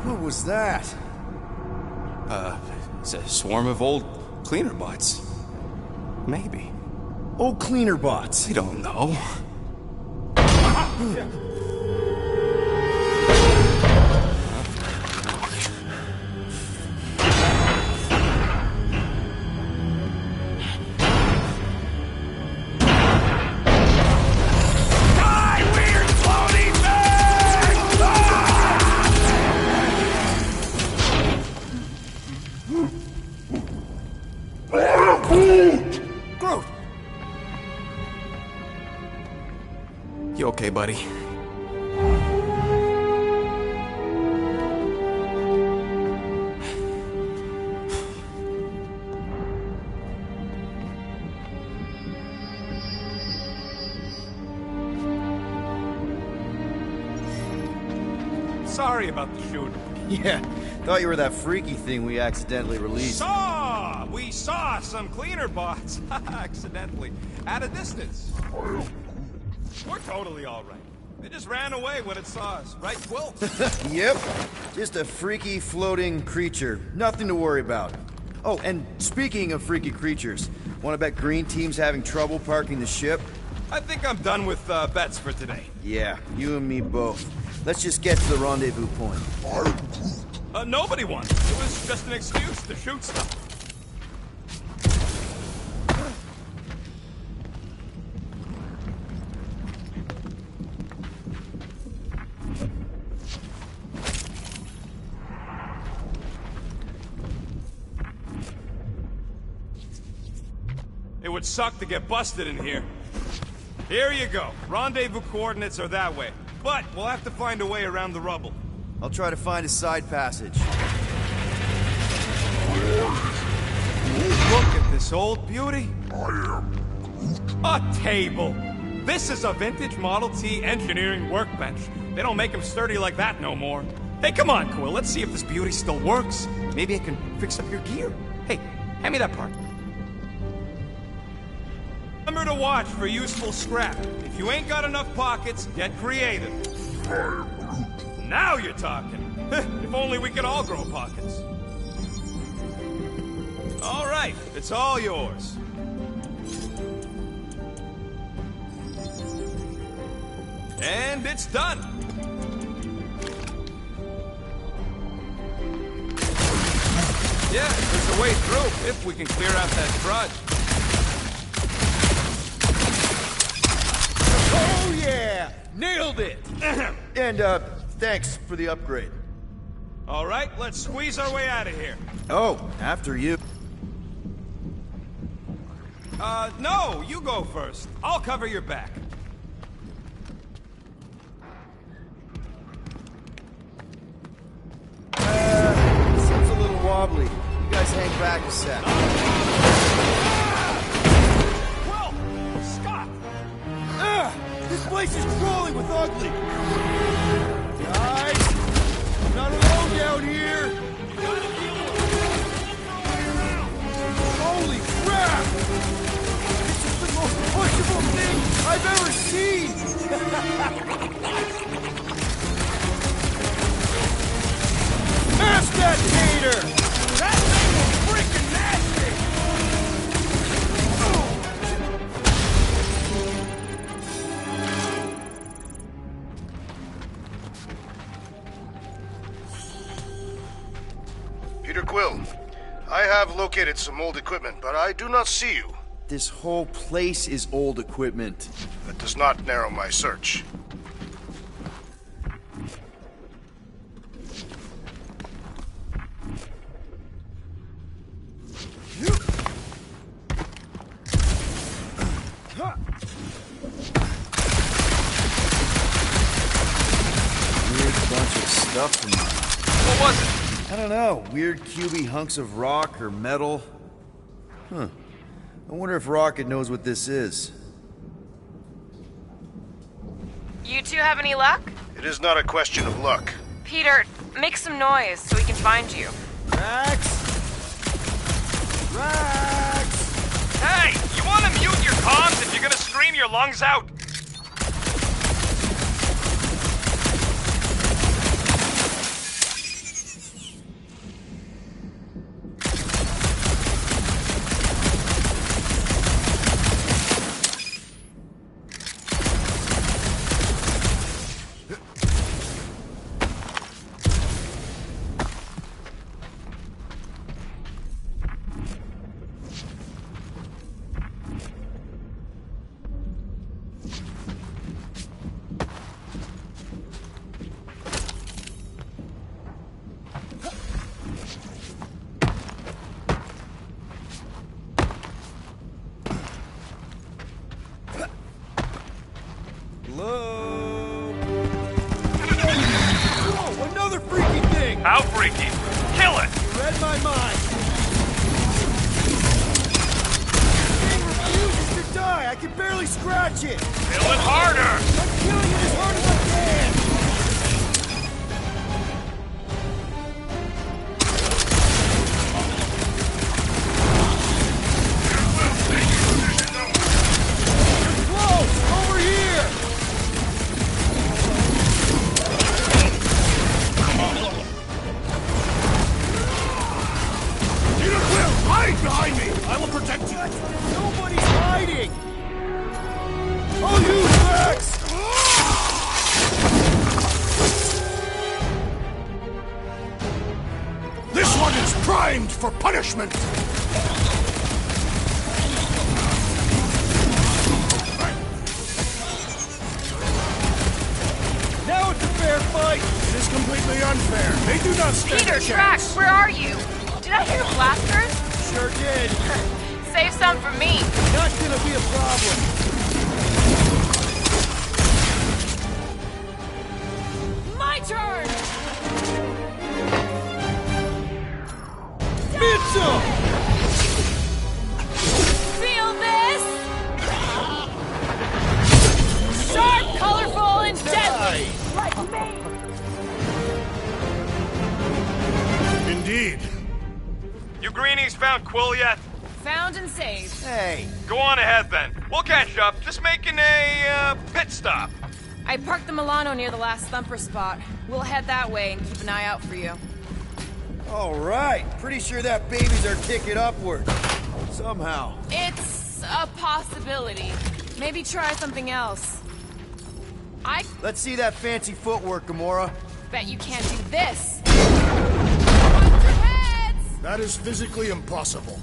What was that? It's a swarm of old cleaner bots. Maybe. Oh, cleaner bots. I don't know. Groot! You okay, buddy? Sorry about the shooting. Yeah, thought you were that freaky thing we accidentally released. We saw some cleaner bots, accidentally, at a distance. We're totally all right. They just ran away when it saw us, right, Quill? Yep, just a freaky floating creature. Nothing to worry about. Oh, and speaking of freaky creatures, want to bet Green Team's having trouble parking the ship? I think I'm done with bets for today. Yeah, you and me both. Let's just get to the rendezvous point. Nobody won. It was just an excuse to shoot stuff. It would suck to get busted in here. Here you go. Rendezvous coordinates are that way. But we'll have to find a way around the rubble. I'll try to find a side passage. Look at this old beauty. A table. This is a vintage Model T engineering workbench. They don't make them sturdy like that no more. Hey, come on, Quill. Let's see if this beauty still works. Maybe I can fix up your gear. Hey, hand me that part. Remember to watch for useful scrap. If you ain't got enough pockets, get creative. Now you're talking. If only we could all grow pockets. All right, it's all yours. And it's done. Yeah, there's a way through if we can clear out that trudge. Oh yeah! Nailed it! And, thanks for the upgrade. All right, let's squeeze our way out of here. Oh, after you. No, you go first. I'll cover your back. Seems a little wobbly. You guys hang back a sec. Well, Scott! This place is crawling with ugly! Guys! I'm not alone down here! Holy crap! This is the most pushable thing I've ever seen! Smash that tater! That thing was freaking nasty! Peter Quill, I have located some old equipment, but I do not see you. This whole place is old equipment. That does not narrow my search. Weird bunch of stuff from What was it? I don't know. Weird cubey hunks of rock or metal. Huh. I wonder if Rocket knows what this is. You two have any luck? It is not a question of luck. Peter, make some noise so we can find you. Rax! Rax! Hey, you want to mute your comms if you're gonna scream your lungs out? Outbreaking. Kill it! You read my mind. It refuses to die. I can barely scratch it. Kill it harder! I'm killing it as hard as I can. Behind me! I will protect you! Nobody's hiding! I'll use Rex! This one is primed for punishment! Now it's a fair fight! It is completely unfair. They do not stand Peter, a chance. Drax, where are you? Did I hear blasters? Sure did. Save some for me. Not gonna be a problem. My turn! Mitchell! Feel this? Sharp, colorful, and deadly! Like me! Indeed. You greenies found Quill yet? Found and saved. Hey, Go on ahead then. We'll catch up. Just making a pit stop. I parked the Milano near the last thumper spot. We'll head that way and keep an eye out for you. all right. Pretty sure that baby's our ticket upward. Somehow. It's a possibility. Maybe try something else. I Let's see that fancy footwork, Gamora. bet you can't do this. Watch your heads! That is physically impossible.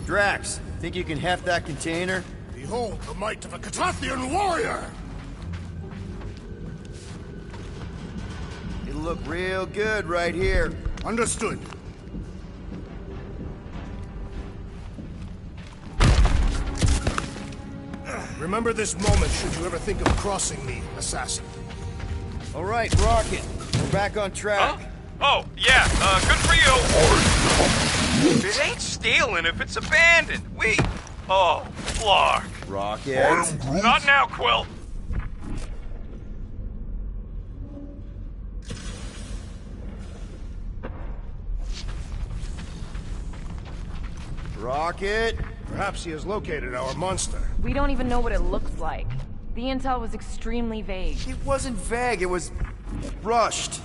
Drax, think you can heft that container? Behold the might of a Catathian warrior! It'll look real good right here. Understood. Remember this moment should you ever think of crossing me, assassin. All right, Rocket. We're back on track. Huh? Oh, yeah, good for you. It ain't stealing if it's abandoned. Oh, Flark. Rocket. Not now, Quill. Rocket. Perhaps he has located our monster. We don't even know what it looks like. The intel was extremely vague. It wasn't vague, it was rushed.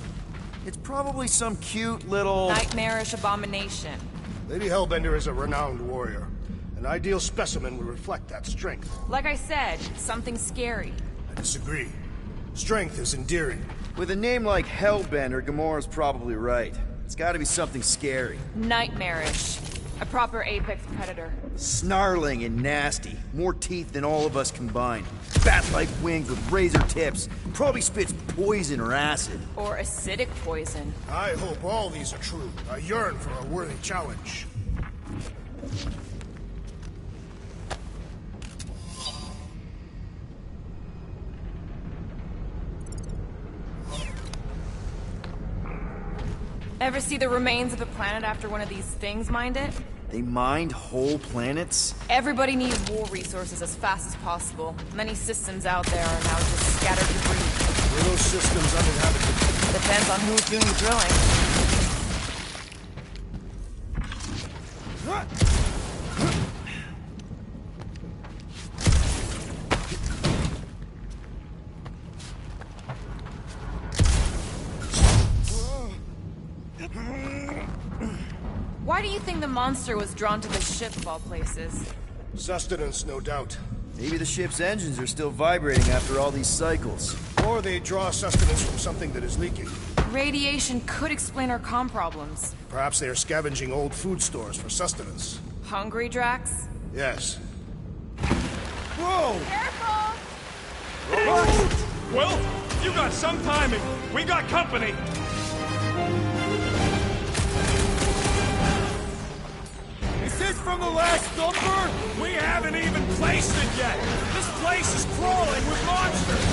It's probably some cute little... Nightmarish abomination. Lady Hellbender is a renowned warrior. An ideal specimen would reflect that strength. Like I said, something scary. I disagree. Strength is endearing. With a name like Hellbender, Gamora's probably right. It's gotta be something scary. Nightmarish. A proper apex predator. Snarling and nasty. More teeth than all of us combined. Bat-like wings with razor tips. Probably spits poison or acid. Or acidic poison. I hope all these are true. I yearn for a worthy challenge. Ever see the remains of a planet after one of these things mined it? They mined whole planets? Everybody needs war resources as fast as possible. Many systems out there are now just scattered debris. Were those systems uninhabited? Depends on who's doing the drilling. Why do you think the monster was drawn to the ship of all places? Sustenance, no doubt. Maybe the ship's engines are still vibrating after all these cycles. Or they draw sustenance from something that is leaking. Radiation could explain our comm problems. Perhaps they are scavenging old food stores for sustenance. Hungry, Drax? Yes. Whoa! Careful! Quill, you got some timing. We got company. Is this from the last thumper? We haven't even placed it yet. This place is crawling with monsters.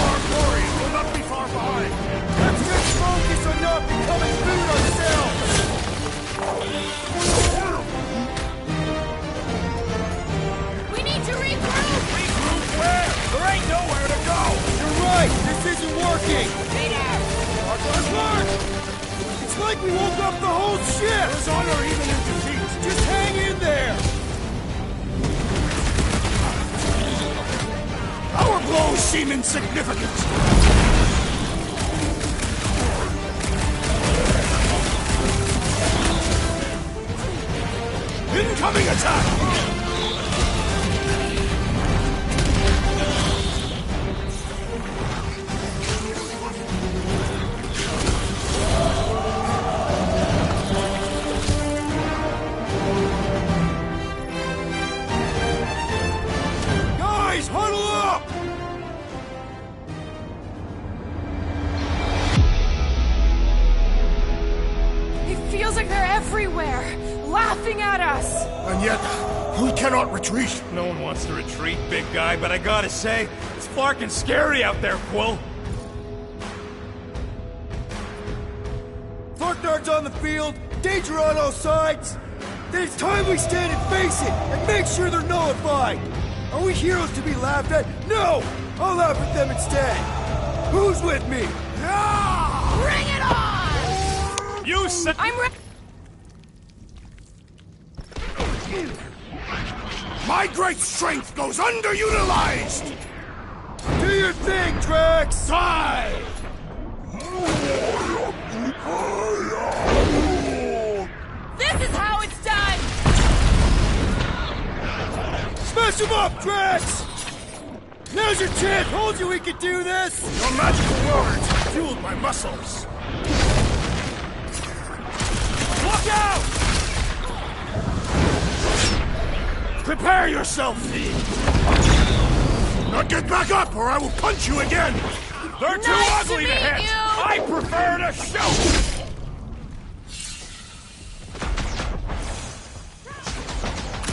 Our glory will not be far behind. Let's just focus on working! Mark! It's like we woke up the whole ship! There's honor even in defeat. Just hang in there! Our blows seem insignificant. Incoming attack! Guys, huddle up! It feels like they're everywhere, laughing at us. And yet, we cannot retreat. No one wants to retreat, big guy, but I gotta say, it's fucking scary out there, Quill. Thorknard's on the field, danger on all sides. Then it's time we stand and face it, and make sure they're nullified. Are we heroes to be laughed at? No! I'll laugh at them instead. Who's with me? Yeah! Bring it on! You said... I'm ready. My great strength goes underutilized! Do your thing, Drax! Die! This is how it's done! Smash him up, Drax! Now's your chance! Told you we could do this! Your magical words fueled my muscles. Look out! Prepare yourself, fiend! Now get back up, or I will punch you again! They're too Nice ugly to to meet hit! you. I prefer to shoot!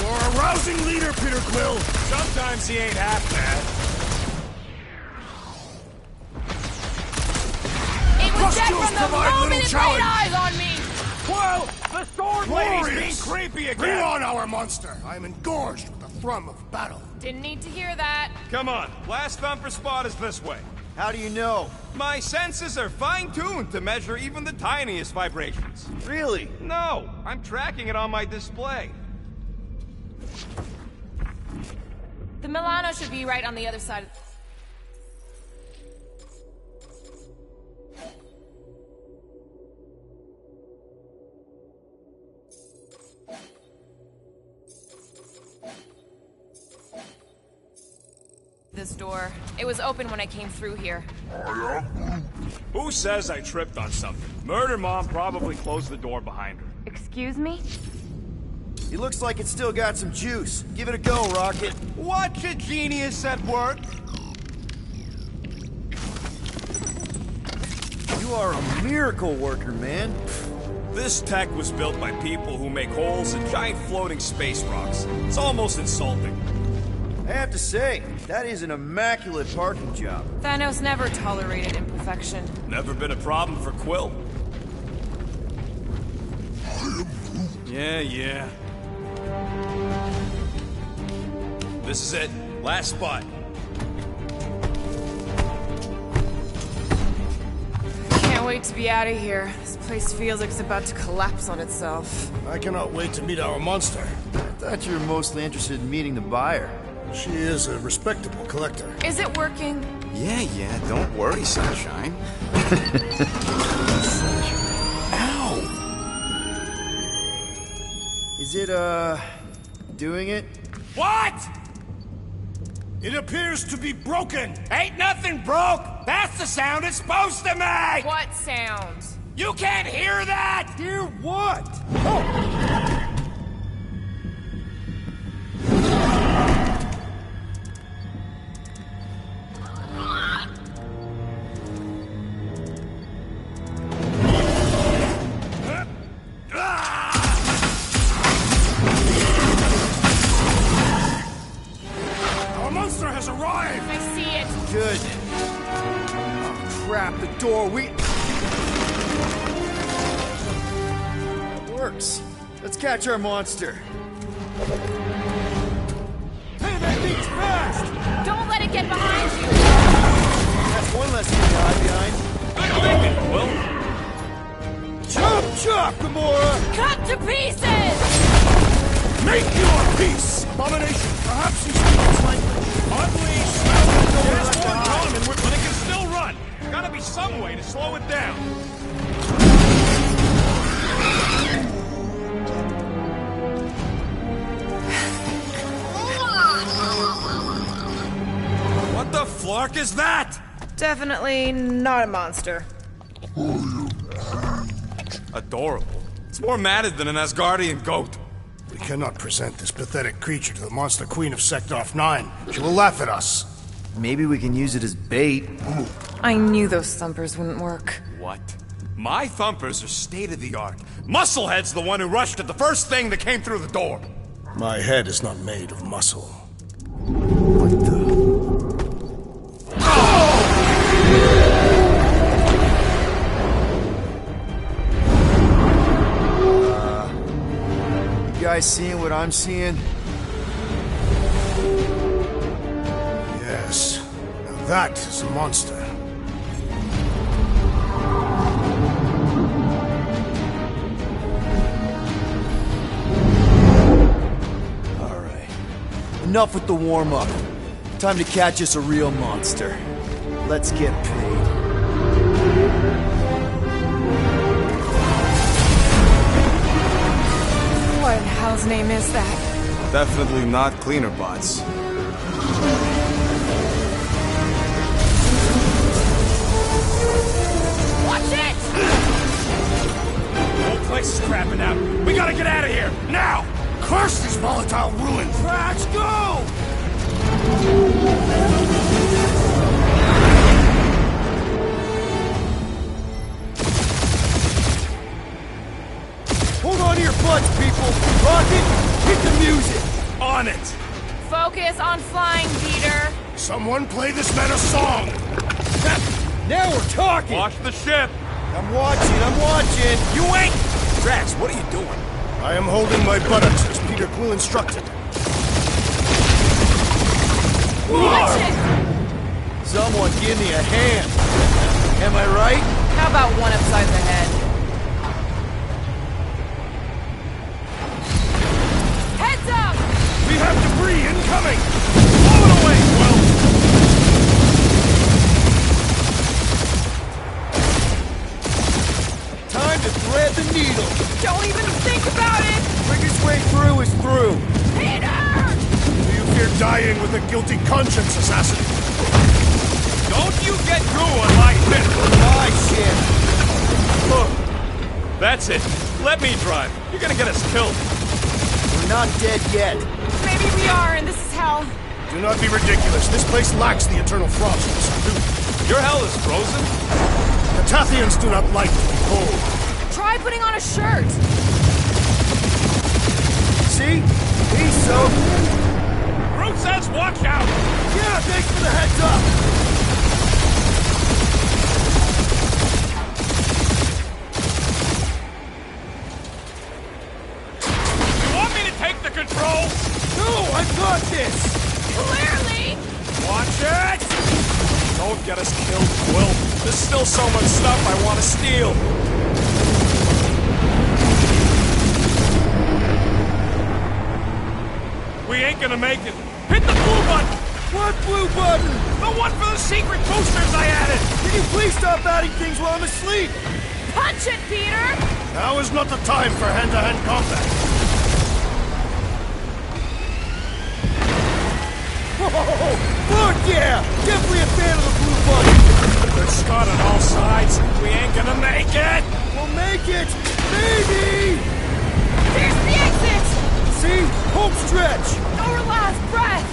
You're a rousing leader, Peter Quill! Sometimes he ain't half bad. It was Plus dead skills from the provide moment little it challenge. laid eyes on me! Well, the sword lady's being Glorious! creepy Bring again! on our monster! I am engorged with the thrum of battle. Didn't need to hear that. Come on, last thumper spot is this way. How do you know? My senses are fine-tuned to measure even the tiniest vibrations. Really? No, I'm tracking it on my display. The Milano should be right on the other side of... this door. It was open when I came through here. Who says I tripped on something? Murder Mom probably closed the door behind her. Excuse me? He looks like it's still got some juice. Give it a go, Rocket. Watch a genius at work. You are a miracle worker, man. This tech was built by people who make holes in giant floating space rocks. It's almost insulting. I have to say, that is an immaculate parking job. Thanos never tolerated imperfection. Never been a problem for Quill. Yeah. This is it. Last spot. Can't wait to be out of here. This place feels like it's about to collapse on itself. I cannot wait to meet our monster. I thought you were mostly interested in meeting the buyer. She is a respectable collector. Is it working? Yeah, don't worry, Sunshine. Ow! Is it, doing it? What? It appears to be broken! Ain't nothing broke! That's the sound it's supposed to make! What sound? You can't hear that! Hear what? Our monster has arrived! I see it. Good. Oh, crap, the door, That works. Let's catch our monster. Hey, that thing's fast! Don't let it get behind you. That's one less guy behind Well, Chop, chop, Gamora! Cut to pieces! Make your peace! Abomination, perhaps you speak its language. unleash! There's more coming, but it can still run. Gotta be some way to slow it down. What the flark is that? Definitely not a monster. Adorable. It's more matted than an Asgardian goat. We cannot present this pathetic creature to the Monster Queen of Sector 9. She will laugh at us. Maybe we can use it as bait. I knew those thumpers wouldn't work. What? My thumpers are state-of-the-art. Musclehead's the one who rushed at the first thing that came through the door. My head is not made of muscle. What the? You guys seeing what I'm seeing? Yes. Now that is a monster. All right. Enough with the warm-up. Time to catch us a real monster. Let's get paid. What in hell's name is that? Definitely not cleaner bots. Watch it! The whole place is crapping out. We gotta get out of here, now! Curse these volatile ruins! Let's go! Hold on to your butts, people! Rocket, hit the music! On it! Focus on flying, Peter. Someone play this man a song! Now we're talking! Watch the ship! I'm watching! You ain't! Drax, what are you doing? I am holding my buttocks as Peter Quill instructed. Watch it! Someone give me a hand! Am I right? How about one upside the head? Heads up! We have debris incoming! Blow it away, Quill! Time to thread the needle! Don't even think about it! Quickest way through is through! Peter! Do you fear dying with a guilty conscience, assassin? Don't you get through on my ship! My shit! That's it. Let me drive. You're gonna get us killed. We're not dead yet. Maybe we are, and this is hell. Do not be ridiculous. This place lacks the eternal frost of Sardu. Your hell is frozen? The Tathians do not like to be cold. Try putting on a shirt. See? He's so... Groot says watch out! Yeah, thanks for the heads up! You want me to take the control? No, I've got this! Clearly! Watch it! Don't get us killed, Quill. There's still so much stuff I want to steal. We ain't gonna make it. Hit the blue button! What blue button? The one for the secret boosters I added! Can you please stop adding things while I'm asleep? Punch it, Peter! Now is not the time for hand-to-hand combat. Whoa! Fuck yeah! Definitely a fan of the blue button! They're Scott on all sides. We ain't gonna make it! We'll make it! Maybe! Here's the exit! See? Home stretch! Our last breath!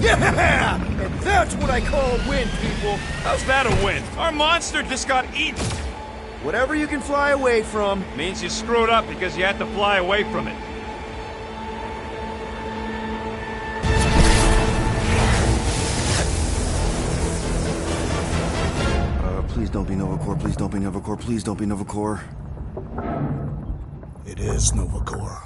Yeah! And that's what I call a win, people! How's that a win? Our monster just got eaten. Whatever you can fly away from. Means you screwed up because you had to fly away from it. Please don't be Nova Corps, please don't be Nova Corps, please don't be Nova Corps. It is Nova Corps.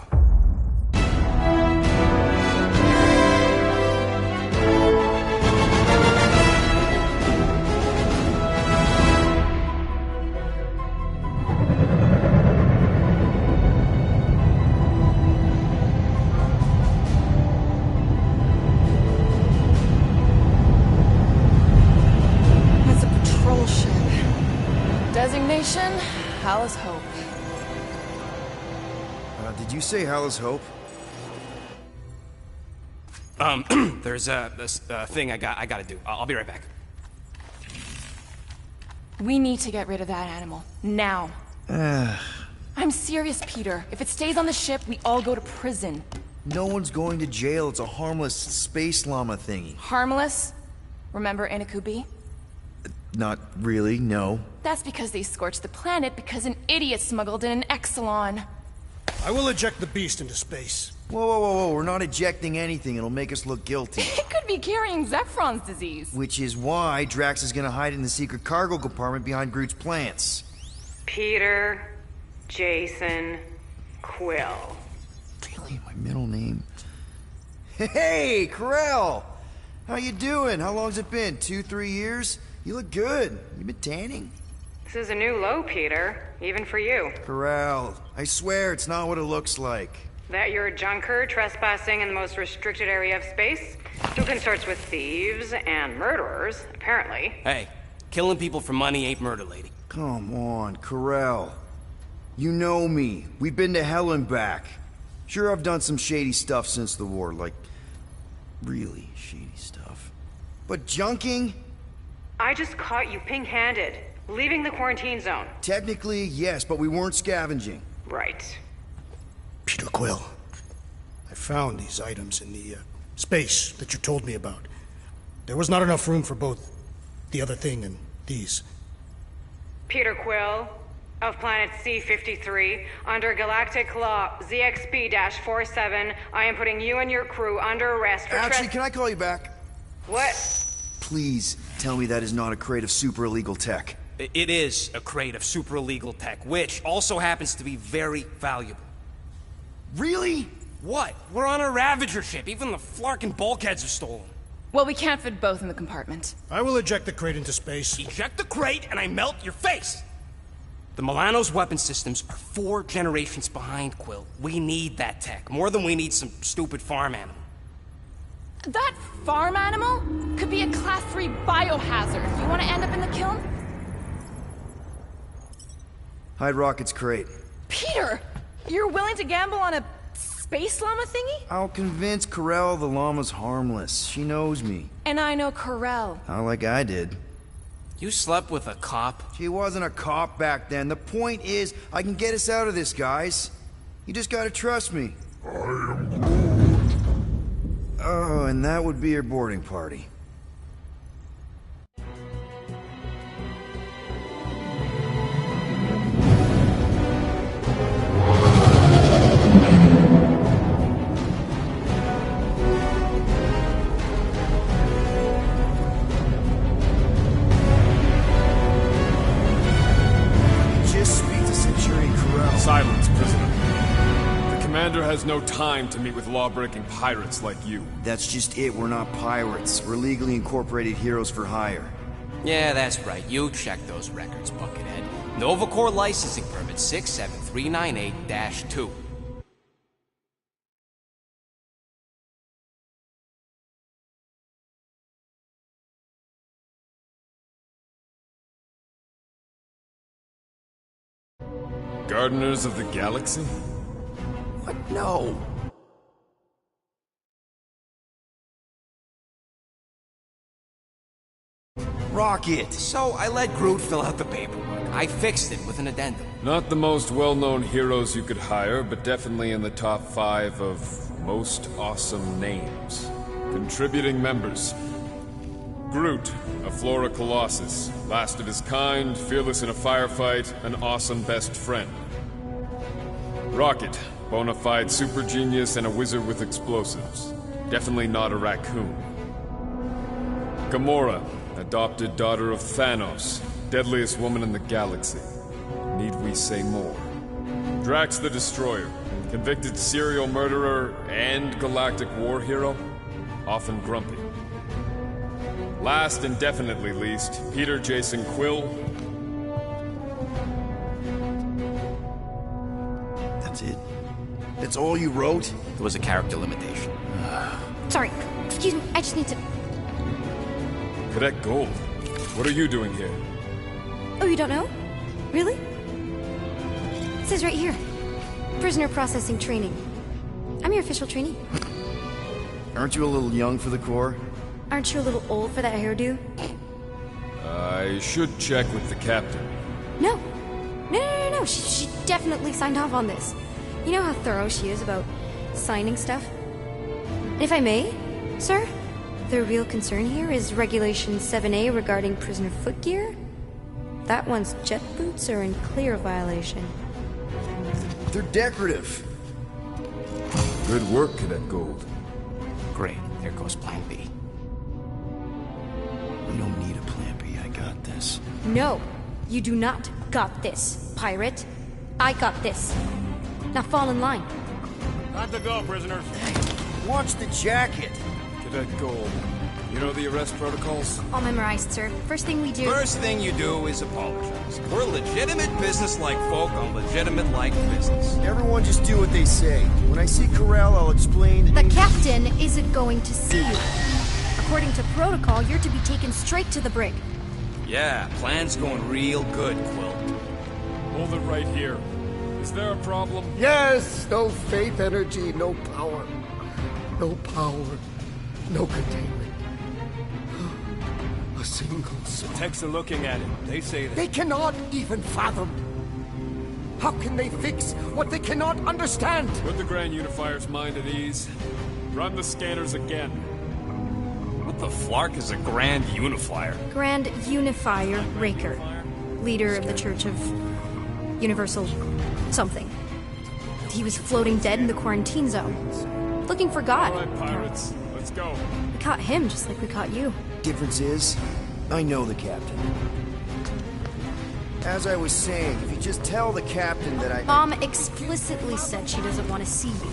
Nation, Hala's Hope. Did you say Hala's Hope? There's this thing I gotta do. I'll be right back. We need to get rid of that animal. Now. I'm serious, Peter. If it stays on the ship, we all go to prison. No one's going to jail. It's a harmless space llama thingy. Harmless? Remember Inakubi? Not really, no. That's because they scorched the planet because an idiot smuggled in an Exelon. I will eject the beast into space. Whoa, whoa, whoa, whoa. We're not ejecting anything. It'll make us look guilty. It could be carrying Zephron's disease. Which is why Drax is gonna hide in the secret cargo compartment behind Groot's plants. Peter, Jason, Quill. Really? My middle name? Hey, Karel! How you doing? How long's it been? 2-3 years? You look good. You been tanning? This is a new low, Peter. Even for you. Karel, I swear it's not what it looks like. That you're a junker trespassing in the most restricted area of space? Who consorts with thieves and murderers, apparently. Hey, killing people for money ain't murder, lady. Come on, Karel. You know me. We've been to hell and back. Sure, I've done some shady stuff since the war, like, really shady stuff. But junking? I just caught you pink-handed, leaving the quarantine zone. Technically, yes, but we weren't scavenging. Right. Peter Quill, I found these items in the space that you told me about. There was not enough room for both the other thing and these. Peter Quill, of planet C-53, under Galactic Law ZXP-47, I am putting you and your crew under arrest for Actually, can I call you back? What? Please tell me that is not a crate of super illegal tech. It is a crate of super illegal tech, which also happens to be very valuable. Really? What? We're on a Ravager ship. Even the Flarkin bulkheads are stolen. Well, we can't fit both in the compartment. I will eject the crate into space. Eject the crate and I melt your face! The Milano's weapon systems are 4 generations behind, Quill. We need that tech, more than we need some stupid farm animal. That farm animal could be a Class 3 biohazard. You want to end up in the kiln? Hide Rocket's crate. Peter! You're willing to gamble on a space llama thingy? I'll convince Karel the llama's harmless. She knows me. And I know Karel. Not like I did. You slept with a cop? She wasn't a cop back then. The point is, I can get us out of this, guys. You just gotta trust me. I am Groot. Oh, and that would be your boarding party. Silence, prisoner. The commander has no time to meet with law-breaking pirates like you. That's just it. We're not pirates. We're legally incorporated heroes for hire. Yeah, that's right. You check those records, Buckethead. Novacore licensing permit 67398-2. Gardeners of the Galaxy? What? No. Rocket! So I let Groot fill out the paperwork. I fixed it with an addendum. Not the most well-known heroes you could hire, but definitely in the top 5 of most awesome names. Contributing members. Groot, a Flora Colossus, last of his kind, fearless in a firefight, an awesome best friend. Rocket, bona fide super genius and a wizard with explosives. Definitely not a raccoon. Gamora, adopted daughter of Thanos, deadliest woman in the galaxy. Need we say more? Drax the Destroyer, convicted serial murderer and galactic war hero, often grumpy. Last and definitely least, Peter Jason Quill. That's it? That's all you wrote? It was a character limitation. Sorry, excuse me, I just need to... Cadet Gold, what are you doing here? Oh, you don't know? Really? It says right here. Prisoner processing training. I'm your official trainee. Aren't you a little young for the Corps? Aren't you a little old for that hairdo? I should check with the captain. No. No. She definitely signed off on this. You know how thorough she is about signing stuff? And if I may, sir, the real concern here is Regulation 7A regarding prisoner footgear. That one's jet boots are in clear violation. They're decorative. Good work, Cadet Gold. Great. There goes Plan B. We don't need a Plan B. I got this. No, you do not got this, pirate. I got this. Now fall in line. Time to go, prisoners. Watch the jacket. Cadet Gold, you know the arrest protocols? All memorized, sir. First thing we do... First thing you do is apologize. We're legitimate business-like folk on legitimate-like business. Everyone just do what they say. When I see Corral, I'll explain... The captain isn't going to see you. According to protocol, you're to be taken straight to the brig. Yeah, plan's going real good, Quill. Hold it right here. Is there a problem? Yes, no faith energy, no power. No power, no containment. A single soul. Techs are looking at it. They say that... They cannot even fathom. How can they fix what they cannot understand? Put the Grand Unifier's mind at ease. Run the scanners again. What the flark is a Grand Unifier? Grand Unifier Raker, leader of the Church of Universal something. He was floating dead in the quarantine zone, looking for God. All right, pirates, let's go. We caught him just like we caught you. Difference is, I know the captain. As I was saying, if you just tell the captain that I... Mom explicitly said she doesn't want to see you.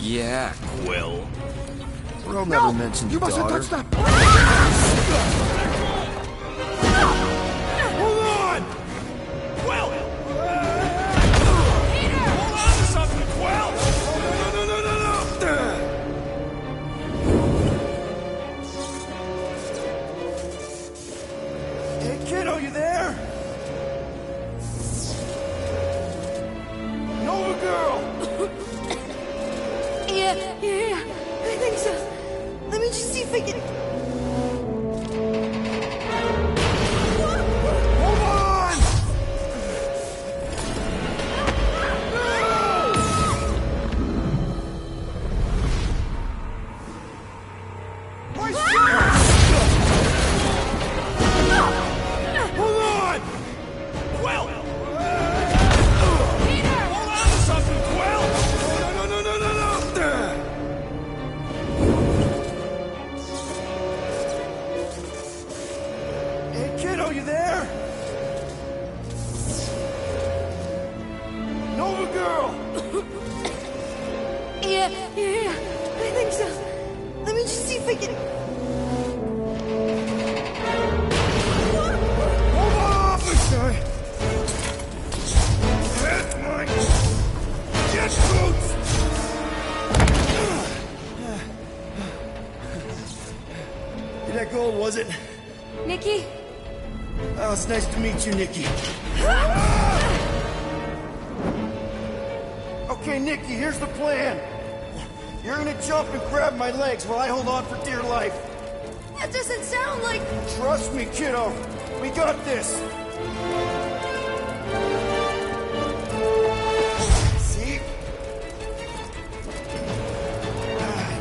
Yeah, Quill. Earl never mentioned You mustn't daughter. touch that! Hold on! Quill! Peter! Hold on to something, Quill! No! Hey, kiddo, you there? Nova girl! Yeah, I think so. Let me just see if I can... Hold on! My shit! Hold on! Quill! Peter! Hold on to something, Quill! No! Hey, kiddo, you there? Nova girl! Yeah, I think so. Let me just see if I can... Hold on! Sorry. That's mine! Jet boots! That gold, was it? Nikki? Oh, it's nice to meet you, Nikki. Okay, Nikki, here's the plan. You're gonna jump and grab my legs while I hold on for dear life. That doesn't sound like... Trust me, kiddo. We got this. See?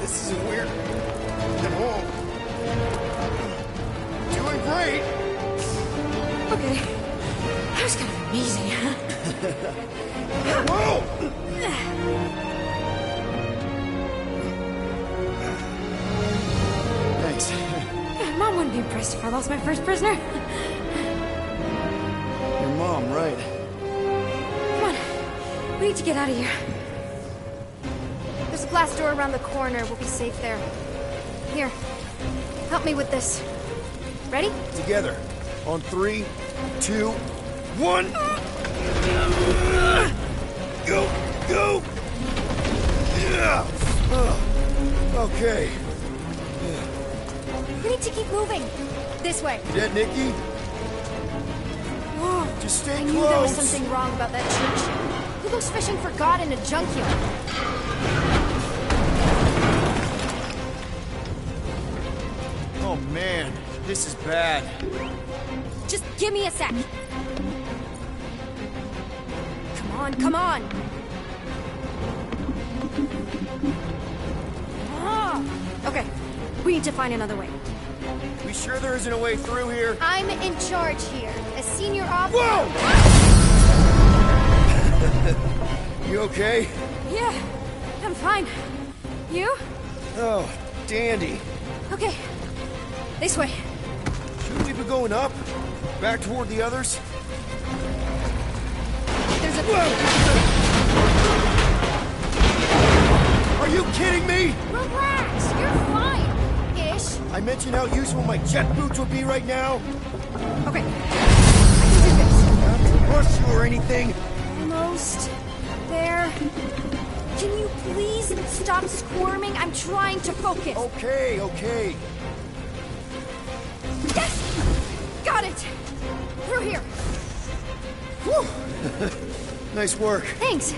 This isn't weird at all. Doing great. Okay. That was kind of amazing, huh? Whoa! Thanks. Mom wouldn't be impressed if I lost my first prisoner. Your mom, right? Come on. We need to get out of here. There's a glass door around the corner. We'll be safe there. Here. Help me with this. Ready? Together. On 3, 2, 1. Go! Yeah. Okay. We need to keep moving. This way. You dead, Nikki? Whoa, Just stay I close. knew there was something wrong about that church. Who goes fishing for God in a junkyard? Oh man, this is bad. Just give me a sec. Come on, come on. Ah, okay, we need to find another way. We sure there isn't a way through here? I'm in charge here. As senior officer. Whoa! You okay? Yeah, I'm fine. You? Oh, dandy. Okay, this way. Shouldn't we be going up? Back toward the others? There's a... Are you kidding me? Relax, you're fine. Ish. I mentioned how useful my jet boots would be right now. Okay, I can do this. Not to rush you or anything. Almost there. Can you please stop squirming? I'm trying to focus. Okay, okay. Yes! Got it! Through here. Whew. Nice work. Thanks.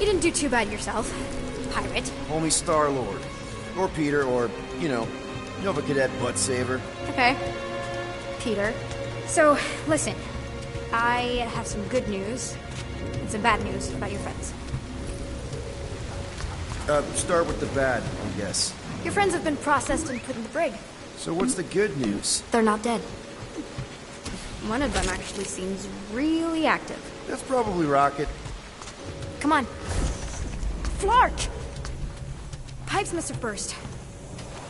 You didn't do too bad yourself, pirate. Homie Star-Lord. Or Peter, or, Nova Cadet Butt Saver. Okay. Peter. So, listen. I have some good news and some bad news about your friends. Start with the bad, I guess. Your friends have been processed and put in the brig. So what's the good news? They're not dead. One of them actually seems really active. That's probably Rocket. Come on. Flark! Pipes must have burst.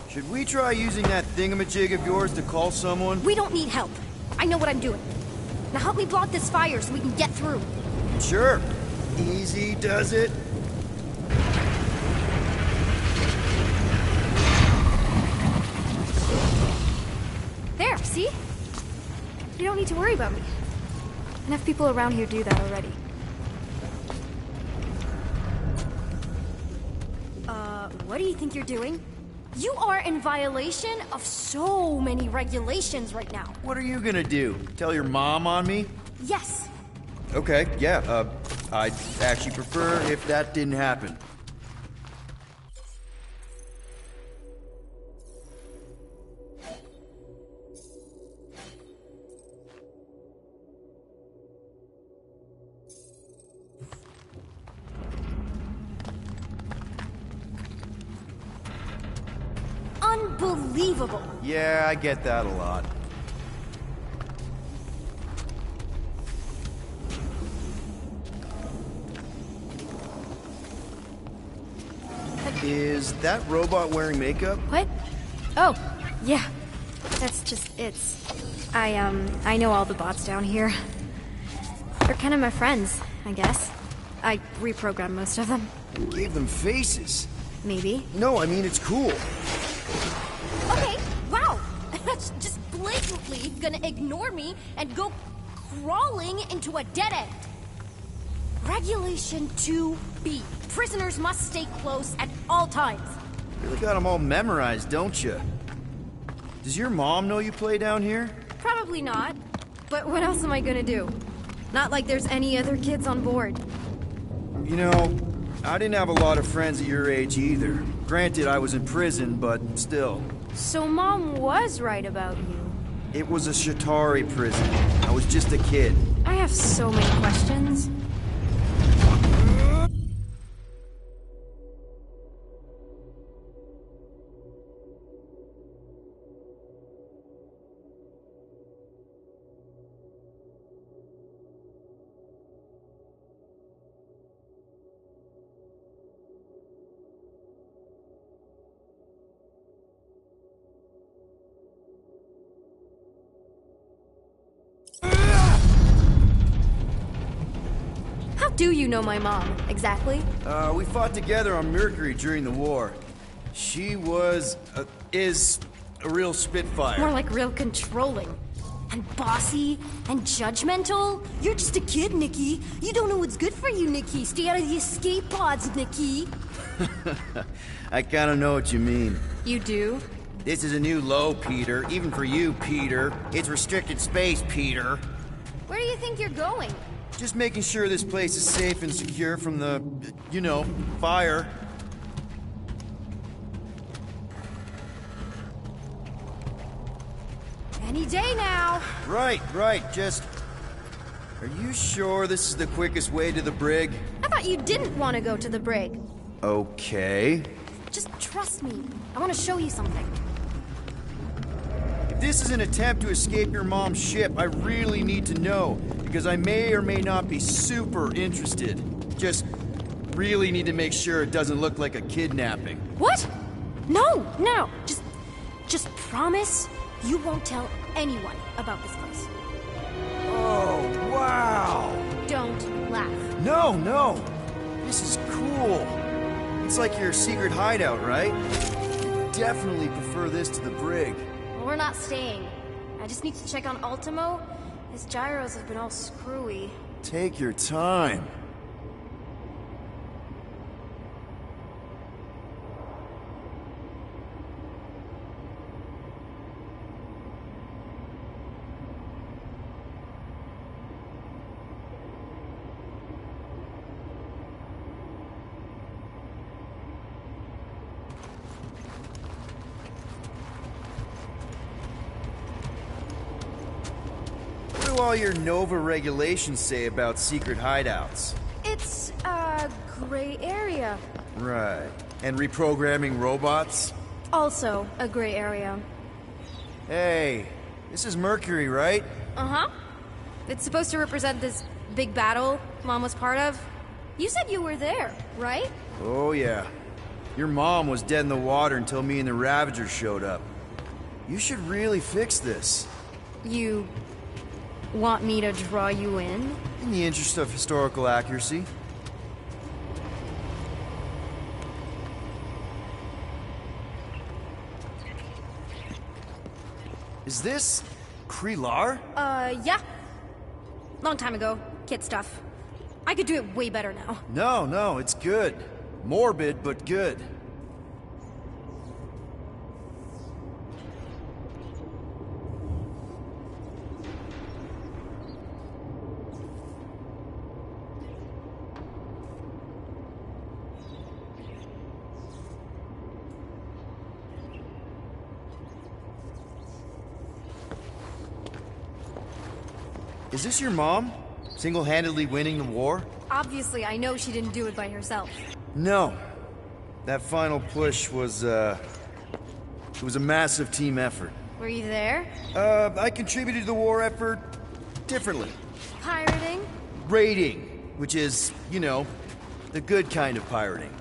Should we try using that thingamajig of yours to call someone? We don't need help. I know what I'm doing. Now help me block this fire so we can get through. Sure. Easy does it. There, see? You don't need to worry about me. Enough people around here do that already. What do you think you're doing? You are in violation of so many regulations right now. What are you gonna do? Tell your mom on me? Yes. Okay, yeah, I'd actually prefer if that didn't happen. Unbelievable. Yeah, I get that a lot. Is that robot wearing makeup? What? Oh, yeah. That's just, I know all the bots down here. They're kind of my friends, I guess. I reprogrammed most of them. Gave them faces. Maybe. No, I mean, it's cool. Okay, wow! That's just blatantly gonna ignore me and go crawling into a dead end. Regulation 2B. Prisoners must stay close at all times. Really got them all memorized, don't you? Does your mom know you play down here? Probably not. But what else am I gonna do? Not like there's any other kids on board. You know, I didn't have a lot of friends at your age either. Granted, I was in prison, but still. So Mom was right about you. It was a Shatari prison. I was just a kid. I have so many questions. How do you know my mom, exactly? We fought together on Mercury during the war. She was, is a real spitfire. More like real controlling. And bossy and judgmental. You're just a kid, Nikki. You don't know what's good for you, Nikki. Stay out of the escape pods, Nikki. I kinda know what you mean. You do? This is a new low, Peter. Even for you, Peter. It's restricted space, Peter. Where do you think you're going? Just making sure this place is safe and secure from the, fire. Any day now. Right. Just... Are you sure this is the quickest way to the brig? I thought you didn't want to go to the brig. Okay. Just trust me. I want to show you something. If this is an attempt to escape your mom's ship, I really need to know, because I may or may not be super interested. Just really need to make sure it doesn't look like a kidnapping. What? No. Just promise you won't tell anyone about this place. Oh, wow! Don't laugh. No! This is cool. It's like your secret hideout, right? Definitely prefer this to the brig. Well, we're not staying. I just need to check on Ultimo. His gyros have been all screwy. Take your time. all your Nova regulations say about secret hideouts? It's a gray area. Right. And reprogramming robots? Also a gray area. Hey, this is Mercury, right? Uh-huh. It's supposed to represent this big battle Mom was part of. You said you were there, right? Oh, yeah. Your mom was dead in the water until me and the Ravagers showed up. You should really fix this. You want me to draw you in? In the interest of historical accuracy. Is this Krelar? Yeah. Long time ago. Kid stuff. I could do it way better now. No, it's good. Morbid, but good. Is this your mom? Single-handedly winning the war? Obviously, I know she didn't do it by herself. No. That final push was, it was a massive team effort. Were you there? I contributed to the war effort differently. Pirating? Raiding, which is, you know, the good kind of pirating.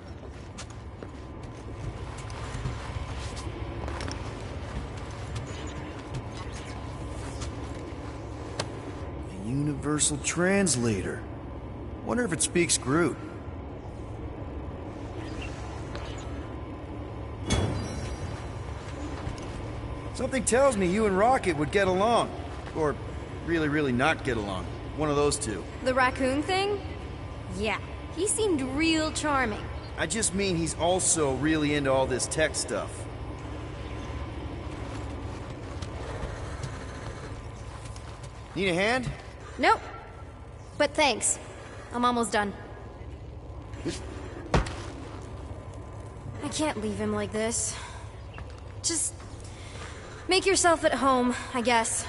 A universal translator. Wonder if it speaks Groot. Something tells me you and Rocket would get along. Or really, really not get along. One of those two. The raccoon thing? Yeah. He seemed real charming. I just mean he's also really into all this tech stuff. Need a hand? Nope. But thanks. I'm almost done. I can't leave him like this. Just make yourself at home, I guess.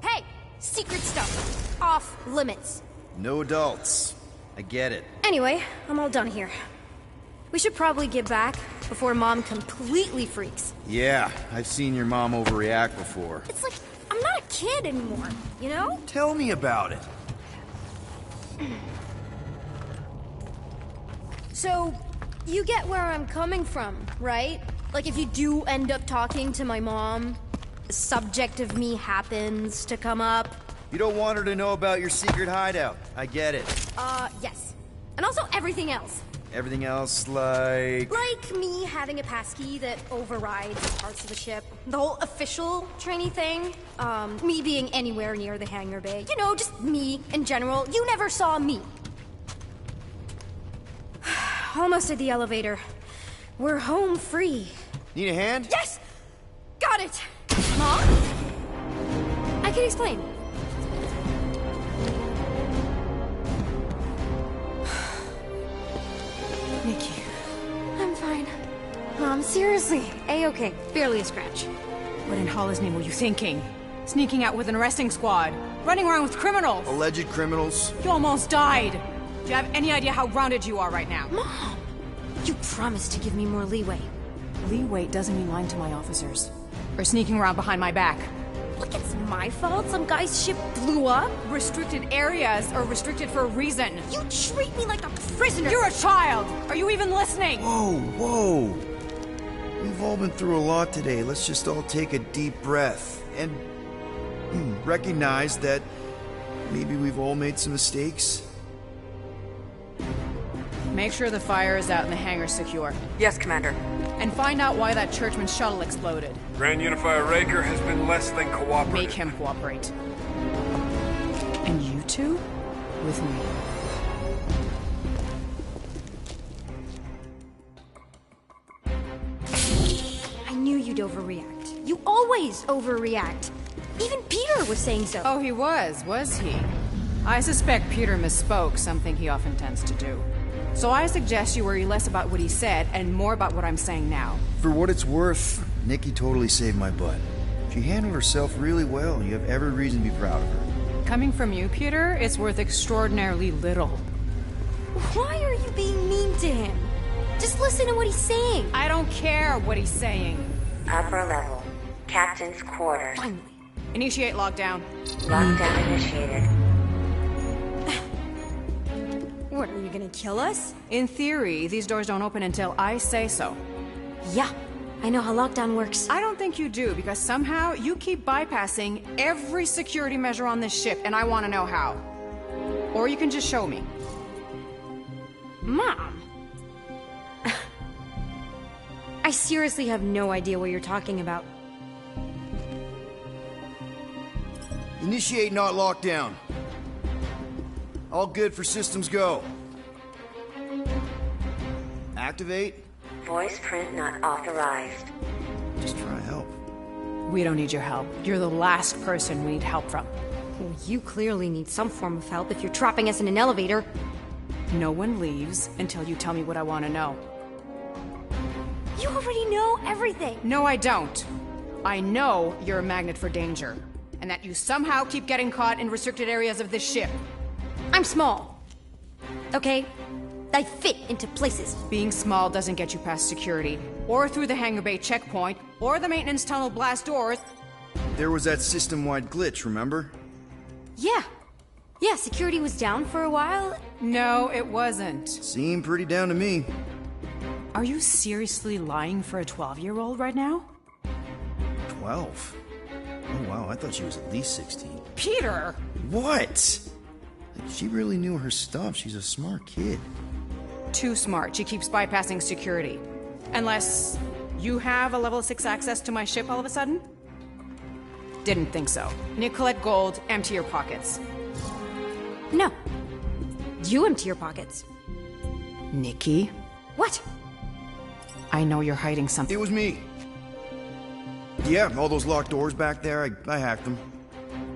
Hey! Secret stuff. Off limits. No adults. I get it. Anyway, I'm all done here. We should probably get back before Mom completely freaks. Yeah, I've seen your mom overreact before. It's like, I'm not a kid anymore, you know? Tell me about it. So, you get where I'm coming from, right? Like, if you do end up talking to my mom, the subject of me happens to come up. You don't want her to know about your secret hideout. I get it. Yes. And also everything else. Everything else, like... Like me having a passkey that overrides parts of the ship. The whole official trainee thing. Me being anywhere near the hangar bay. You know, just me in general. You never saw me. Almost at the elevator. We're home free. Need a hand? Yes! Got it! Mom? I can explain. Nikki. I'm fine. Mom, seriously. A-okay. Barely a scratch. What in Hala's name were you thinking? Sneaking out with an arresting squad? Running around with criminals? Alleged criminals? You almost died! Do you have any idea how grounded you are right now? Mom! You promised to give me more leeway. Leeway doesn't mean lying to my officers. Or sneaking around behind my back. Look, it's my fault some guy's ship blew up. Restricted areas are restricted for a reason. You treat me like a prisoner. You're a child! Are you even listening? Whoa. We've all been through a lot today. Let's just all take a deep breath and recognize that maybe we've all made some mistakes. Make sure the fire is out and the hangar's secure. Yes, Commander. And find out why that Churchman shuttle exploded. Grand Unifier Raker has been less than cooperative. Make him cooperate. And you two? With me. I knew you'd overreact. You always overreact. Even Peter was saying so. Oh, he was he? I suspect Peter misspoke, something he often tends to do. So I suggest you worry less about what he said and more about what I'm saying now. For what it's worth, Nikki totally saved my butt. She handled herself really well, and you have every reason to be proud of her. Coming from you, Peter, it's worth extraordinarily little. Why are you being mean to him? Just listen to what he's saying. I don't care what he's saying. Upper level. Captain's quarters. Finally. Initiate lockdown. Lockdown initiated. What, are you gonna kill us? In theory, these doors don't open until I say so. Yeah, I know how lockdown works. I don't think you do, because somehow you keep bypassing every security measure on this ship, and I want to know how. Or you can just show me. Mom! I seriously have no idea what you're talking about. Initiate not lockdown. All good for systems go. Activate. Voice print not authorized. Just try to help. We don't need your help. You're the last person we need help from. Well, you clearly need some form of help if you're trapping us in an elevator. No one leaves until you tell me what I want to know. You already know everything! No, I don't. I know you're a magnet for danger, and that you somehow keep getting caught in restricted areas of this ship. I'm small. Okay? I fit into places. Being small doesn't get you past security, or through the hangar bay checkpoint, or the maintenance tunnel blast doors. There was that system-wide glitch, remember? Yeah. Yeah, security was down for a while. No, it wasn't. Seemed pretty down to me. Are you seriously lying for a 12-year-old right now? 12? Oh wow, I thought she was at least 16. Peter! What? She really knew her stuff. She's a smart kid. Too smart. She keeps bypassing security. Unless you have a level 6 access to my ship all of a sudden? Didn't think so. Nicolette Gold, empty your pockets. No. You empty your pockets. Nikki? What? I know you're hiding something. It was me. Yeah, all those locked doors back there, I hacked them.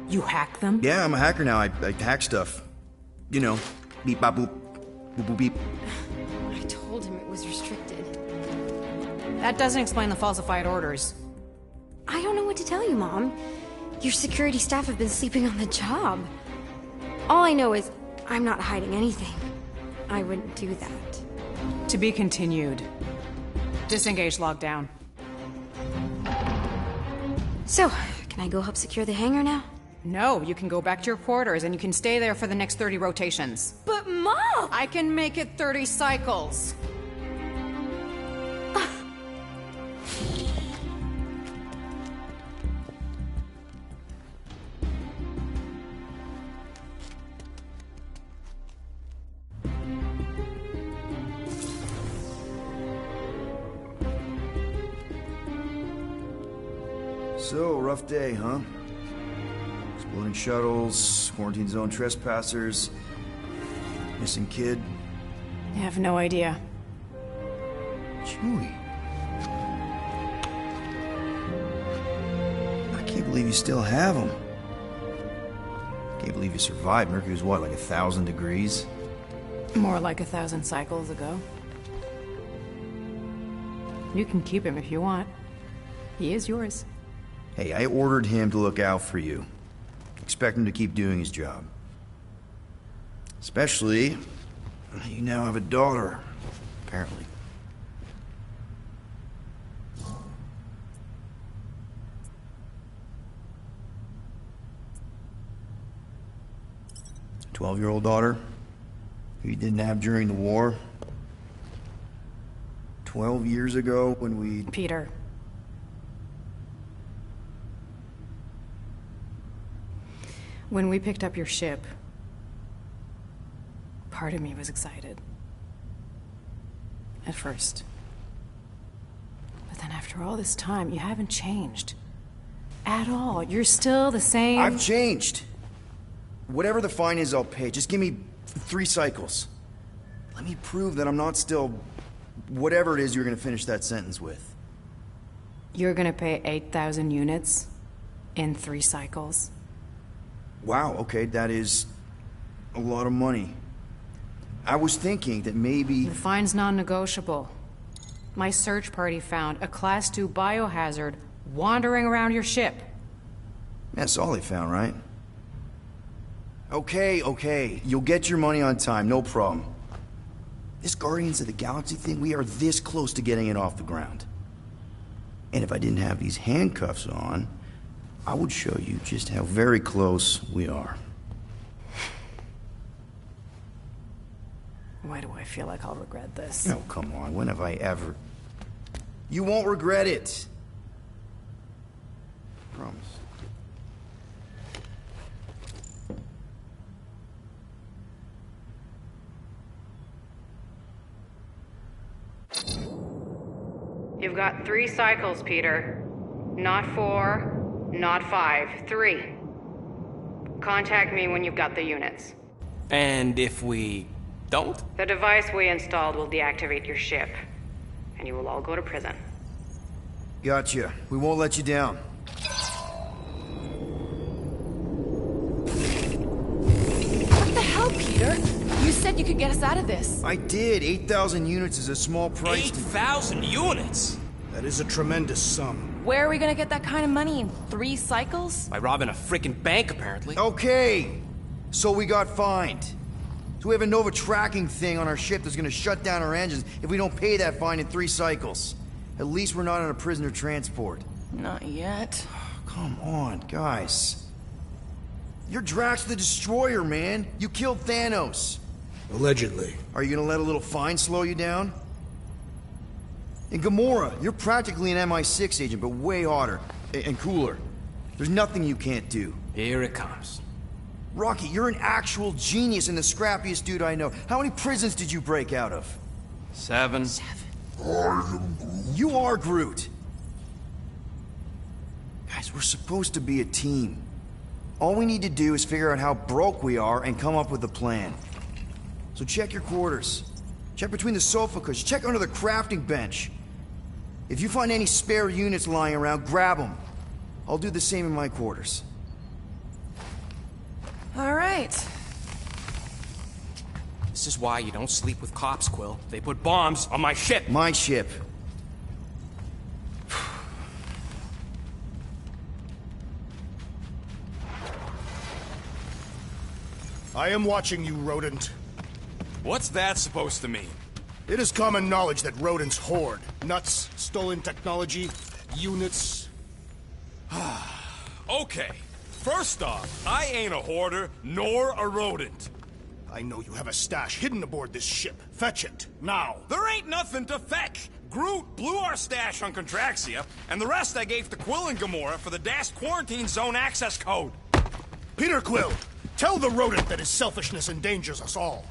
You hacked them? Yeah, I'm a hacker now. I hack stuff. You know, beep bop boop, boop boop beep. I told him it was restricted. That doesn't explain the falsified orders. I don't know what to tell you, Mom. Your security staff have been sleeping on the job. All I know is I'm not hiding anything. I wouldn't do that. To be continued. Disengage lockdown. So, can I go help secure the hangar now? No, you can go back to your quarters and you can stay there for the next 30 rotations. But Mom! I can make it 30 cycles. So, rough day, huh? Exploding shuttles, quarantine zone trespassers, missing kid. I have no idea. Chewie. I can't believe you still have him. Can't believe you survived. Mercury was what, like 1,000 degrees? More like 1,000 cycles ago. You can keep him if you want. He is yours. Hey, I ordered him to look out for you. Expect him to keep doing his job. Especially, you now have a daughter, apparently. A 12-year-old daughter who you didn't have during the war. 12 years ago when we... Peter. When we picked up your ship, part of me was excited. At first. But then after all this time, you haven't changed. At all. You're still the same... I've changed. Whatever the fine is, I'll pay. Just give me 3 cycles. Let me prove that I'm not still... whatever it is you're gonna finish that sentence with. You're gonna pay 8,000 units in 3 cycles? Wow, okay, that is a lot of money. I was thinking that maybe... The fine's non-negotiable. My search party found a Class 2 biohazard wandering around your ship. That's all they found, right? Okay. You'll get your money on time, no problem. This Guardians of the Galaxy thing, we are this close to getting it off the ground. And if I didn't have these handcuffs on, I would show you just how very close we are. Why do I feel like I'll regret this? Oh, come on. When have I ever... You won't regret it. Promise. You've got 3 cycles, Peter. Not 4, not 5, 3. Contact me when you've got the units. And if we don't? The device we installed will deactivate your ship, and you will all go to prison. Gotcha. We won't let you down. What the hell, Peter? You said you could get us out of this. I did. 8,000 units is a small price. 8,000 units? That is a tremendous sum. Where are we gonna get that kind of money in 3 cycles? By robbing a frickin' bank, apparently. Okay. So we got fined. So we have a Nova tracking thing on our ship that's gonna shut down our engines if we don't pay that fine in 3 cycles. At least we're not on a prisoner transport. Not yet. Come on, guys. You're Drax the Destroyer, man. You killed Thanos. Allegedly. Are you gonna let a little fine slow you down? And Gamora, you're practically an MI6 agent, but way hotter and cooler. There's nothing you can't do. Here it comes. Rocky, you're an actual genius and the scrappiest dude I know. How many prisons did you break out of? 7. You are Groot. Guys, we're supposed to be a team. All we need to do is figure out how broke we are and come up with a plan. So check your quarters. Check between the sofa cushions. Check under the crafting bench. If you find any spare units lying around, grab them. I'll do the same in my quarters. All right. This is why you don't sleep with cops, Quill. They put bombs on my ship. My ship. I am watching you, rodent. What's that supposed to mean? It is common knowledge that rodents hoard nuts, stolen technology, units. Okay. First off, I ain't a hoarder, nor a rodent. I know you have a stash hidden aboard this ship. Fetch it, now. There ain't nothing to fetch. Groot blew our stash on Contraxia, and the rest I gave to Quill and Gamora for the DAS quarantine zone access code. Peter Quill, tell the rodent that his selfishness endangers us all.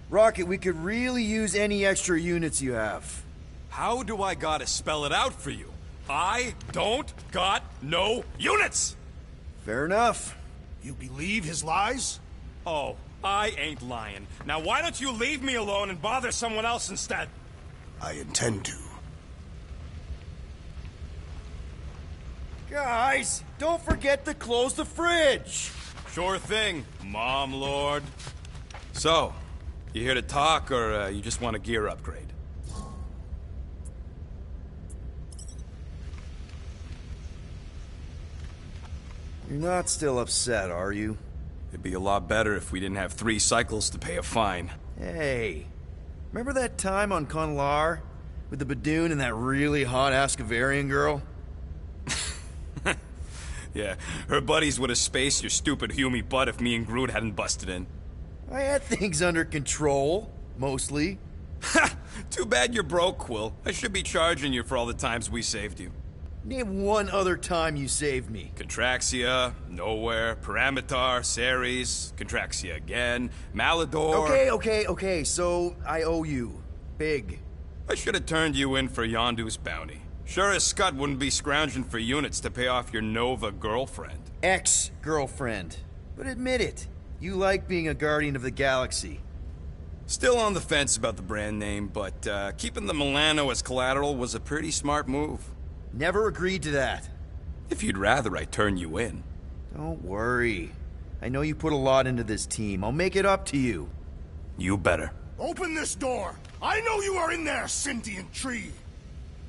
Rocket, we could really use any extra units you have. How do I gotta spell it out for you? I don't got no units! Fair enough. You believe his lies? Oh, I ain't lying. Now why don't you leave me alone and bother someone else instead? I intend to. Guys, don't forget to close the fridge! Sure thing, Mom Lord. So, you here to talk, or you just want a gear upgrade? You're not still upset, are you? It'd be a lot better if we didn't have 3 cycles to pay a fine. Hey, remember that time on Conlar? With the Badoon and that really hot Ascavarian girl? Yeah, her buddies would have spaced your stupid Hume butt if me and Groot hadn't busted in. I had things under control, mostly. Ha! Too bad you're broke, Quill. I should be charging you for all the times we saved you. Name one other time you saved me. Contraxia, Nowhere, Paramitar, Ceres, Contraxia again, Malador... Okay, so I owe you. Big. I should have turned you in for Yondu's bounty. Sure as Scott wouldn't be scrounging for units to pay off your Nova girlfriend. Ex-girlfriend. But admit it, you like being a Guardian of the Galaxy. Still on the fence about the brand name, but keeping the Milano as collateral was a pretty smart move. Never agreed to that. If you'd rather I turn you in. Don't worry. I know you put a lot into this team. I'll make it up to you. You better. Open this door! I know you are in there, sentient tree!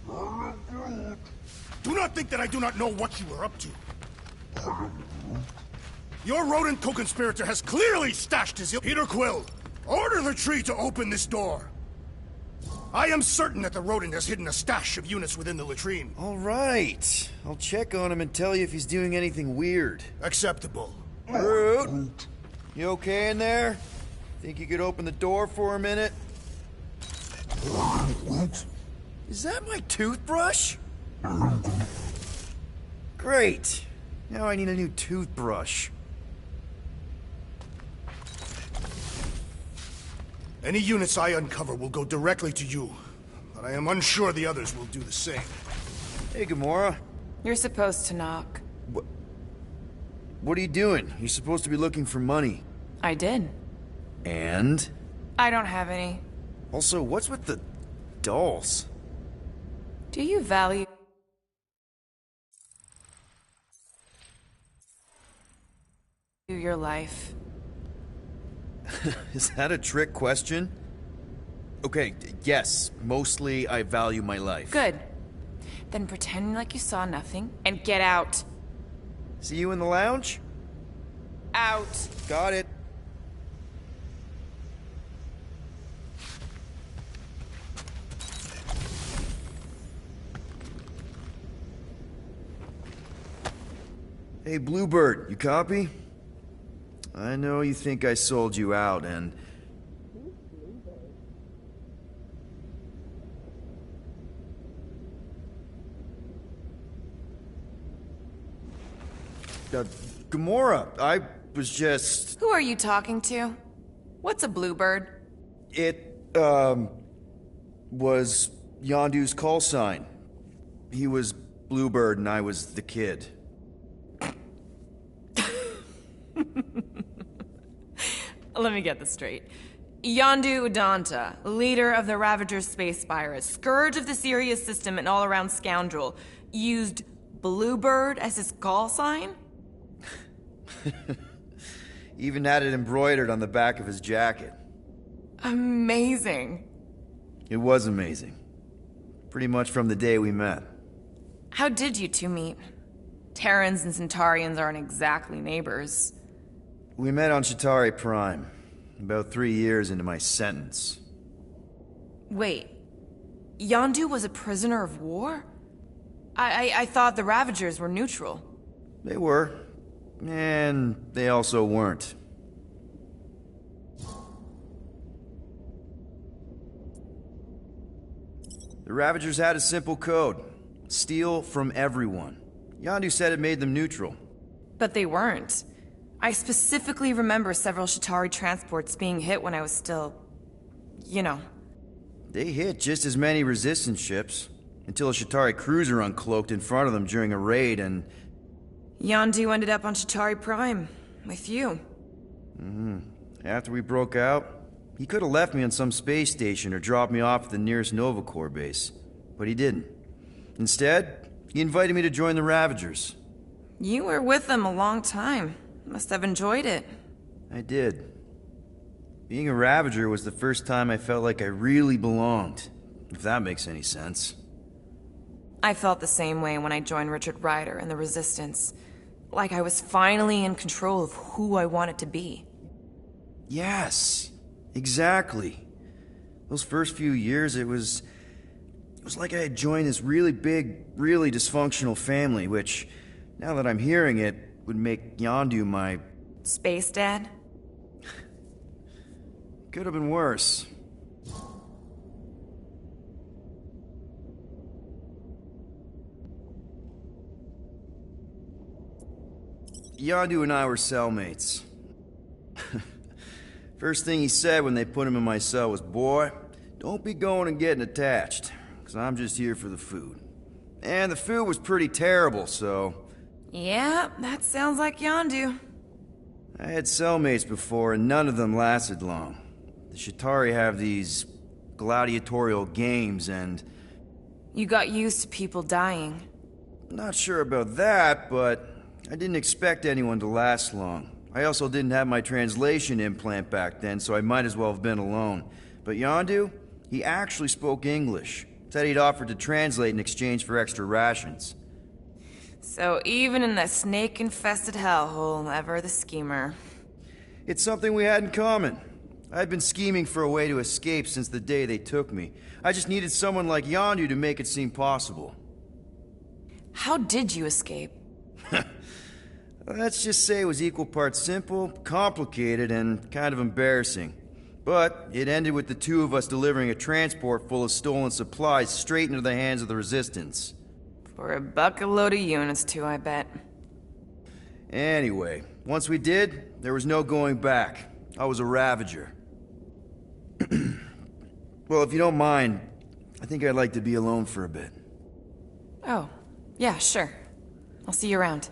Do not think that I do not know what you are up to. Your rodent co-conspirator has clearly stashed his Peter Quill, order the tree to open this door. I am certain that the rodent has hidden a stash of units within the latrine. All right. I'll check on him and tell you if he's doing anything weird. Acceptable. Groot, you okay in there? Think you could open the door for a minute? Is that my toothbrush? Great. Now I need a new toothbrush. Any units I uncover will go directly to you, but I am unsure the others will do the same. Hey, Gamora. You're supposed to knock. What are you doing? You're supposed to be looking for money. I did. And? I don't have any. Also, what's with the dolls? Do you value your life? Is that a trick question? Okay, yes, mostly I value my life. Good. Then pretend like you saw nothing and get out. See you in the lounge? Out. Got it. Hey, Bluebird, you copy? I know you think I sold you out, and... Gamora, I was just... Who are you talking to? What's a bluebird? It, was Yondu's call sign. He was Bluebird and I was the kid. Let me get this straight. Yondu Udonta, leader of the Ravagers space virus, scourge of the Sirius system and all-around scoundrel, used Bluebird as his call sign? Even had it embroidered on the back of his jacket. Amazing. It was amazing. Pretty much from the day we met. How did you two meet? Terrans and Centaurians aren't exactly neighbors. We met on Chitauri Prime, about 3 years into my sentence. Wait, Yondu was a prisoner of war? I thought the Ravagers were neutral. They were, and they also weren't. The Ravagers had a simple code. Steal from everyone. Yondu said it made them neutral. But they weren't. I specifically remember several Chitauri transports being hit when I was still... you know. They hit just as many resistance ships, until a Chitauri cruiser uncloaked in front of them during a raid and... Yondu ended up on Chitauri Prime, with you. After we broke out, he could have left me on some space station or dropped me off at the nearest Nova Corps base. But he didn't. Instead, he invited me to join the Ravagers. You were with them a long time. Must have enjoyed it. I did. Being a Ravager was the first time I felt like I really belonged, if that makes any sense. I felt the same way when I joined Richard Rider and the Resistance. Like I was finally in control of who I wanted to be. Yes, exactly. Those first few years, it was like I had joined this really big, really dysfunctional family, which, now that I'm hearing it, would make Yondu my... Space Dad? Could have been worse. Yondu and I were cellmates. First thing he said when they put him in my cell was, "Boy, don't be going and getting attached, because I'm just here for the food." And the food was pretty terrible, so... Yeah, that sounds like Yondu. I had cellmates before, and none of them lasted long. The Chitauri have these gladiatorial games, and... You got used to people dying. Not sure about that, but I didn't expect anyone to last long. I also didn't have my translation implant back then, so I might as well have been alone. But Yondu, he actually spoke English. Said he'd offered to translate in exchange for extra rations. So even in that snake-infested hellhole, ever the schemer. It's something we had in common. I'd been scheming for a way to escape since the day they took me. I just needed someone like Yondu to make it seem possible. How did you escape? Let's just say it was equal parts simple, complicated, and kind of embarrassing. But it ended with the two of us delivering a transport full of stolen supplies straight into the hands of the Resistance. For a bucket-load of units, too, I bet. Anyway, once we did, there was no going back. I was a Ravager. Well, if you don't mind, I think I'd like to be alone for a bit. Oh, yeah, sure. I'll see you around.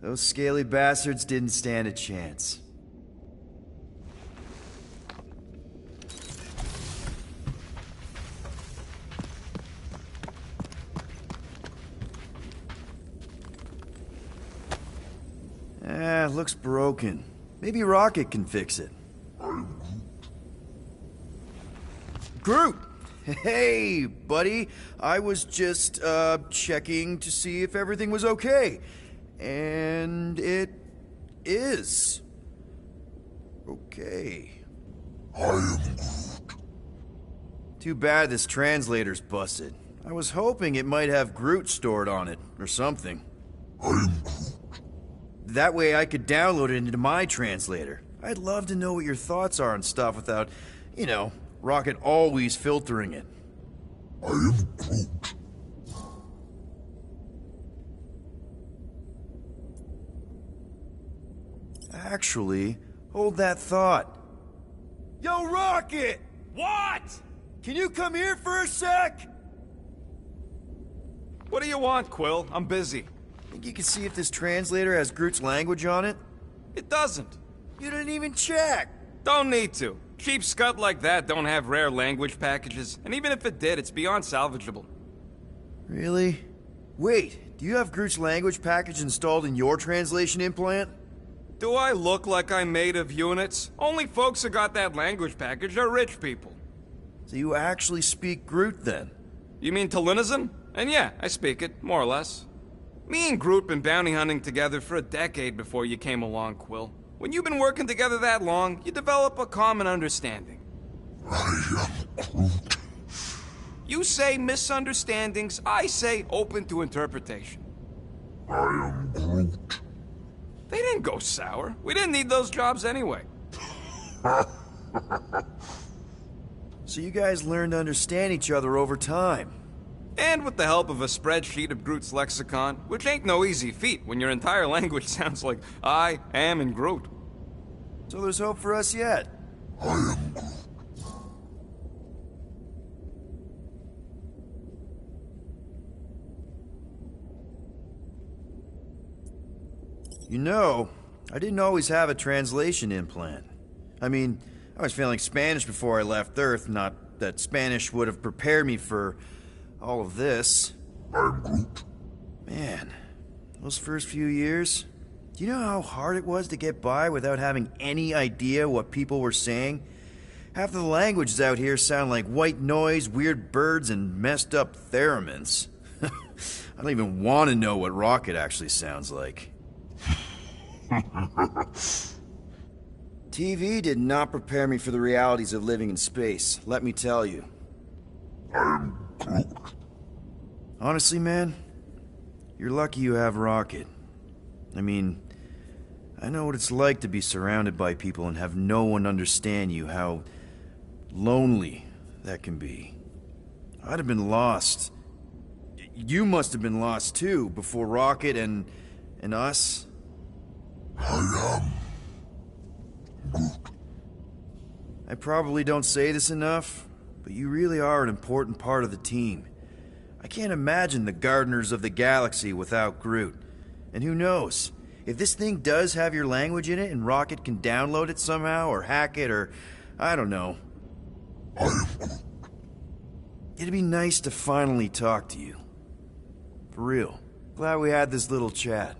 Those scaly bastards didn't stand a chance. Looks broken. Maybe Rocket can fix it. Groot! Hey, buddy. I was just, checking to see if everything was okay. And it is. Okay. I am Groot. Too bad this translator's busted. I was hoping it might have Groot stored on it, or something. I am Groot. That way I could download it into my translator. I'd love to know what your thoughts are on stuff without, you know, Rocket always filtering it. I am Groot. Actually, hold that thought. Yo, Rocket! What? Can you come here for a sec? What do you want, Quill? I'm busy. Think you can see if this translator has Groot's language on it? It doesn't. You didn't even check. Don't need to. Cheap scut like that don't have rare language packages, and even if it did, it's beyond salvageable. Really? Wait, do you have Groot's language package installed in your translation implant? Do I look like I'm made of units? Only folks who got that language package are rich people. So you actually speak Groot, then? You mean Talinisan? And yeah, I speak it, more or less. Me and Groot been bounty hunting together for a decade before you came along, Quill. When you've been working together that long, you develop a common understanding. I am Groot. You say misunderstandings, I say open to interpretation. I am Groot. They didn't go sour. We didn't need those jobs anyway. So you guys learned to understand each other over time. And with the help of a spreadsheet of Groot's lexicon, which ain't no easy feat when your entire language sounds like I am in Groot. So there's hope for us yet. I am Groot. You know, I didn't always have a translation implant. I mean, I was failing Spanish before I left Earth, not that Spanish would have prepared me for all of this. I'm Groot. Man, those first few years, do you know how hard it was to get by without having any idea what people were saying? Half of the languages out here sound like white noise, weird birds, and messed up theremins. I don't even want to know what Rocket actually sounds like. TV did not prepare me for the realities of living in space, let me tell you. I'm Groot. Honestly, man, you're lucky you have Rocket. I mean, I know what it's like to be surrounded by people and have no one understand you, how lonely that can be. I'd have been lost. You must have been lost too, before Rocket and us. I am Groot. I probably don't say this enough, but you really are an important part of the team. I can't imagine the Gardeners of the Galaxy without Groot. And who knows, if this thing does have your language in it and Rocket can download it somehow or hack it or, I don't know. I am Groot. It'd be nice to finally talk to you. For real. Glad we had this little chat.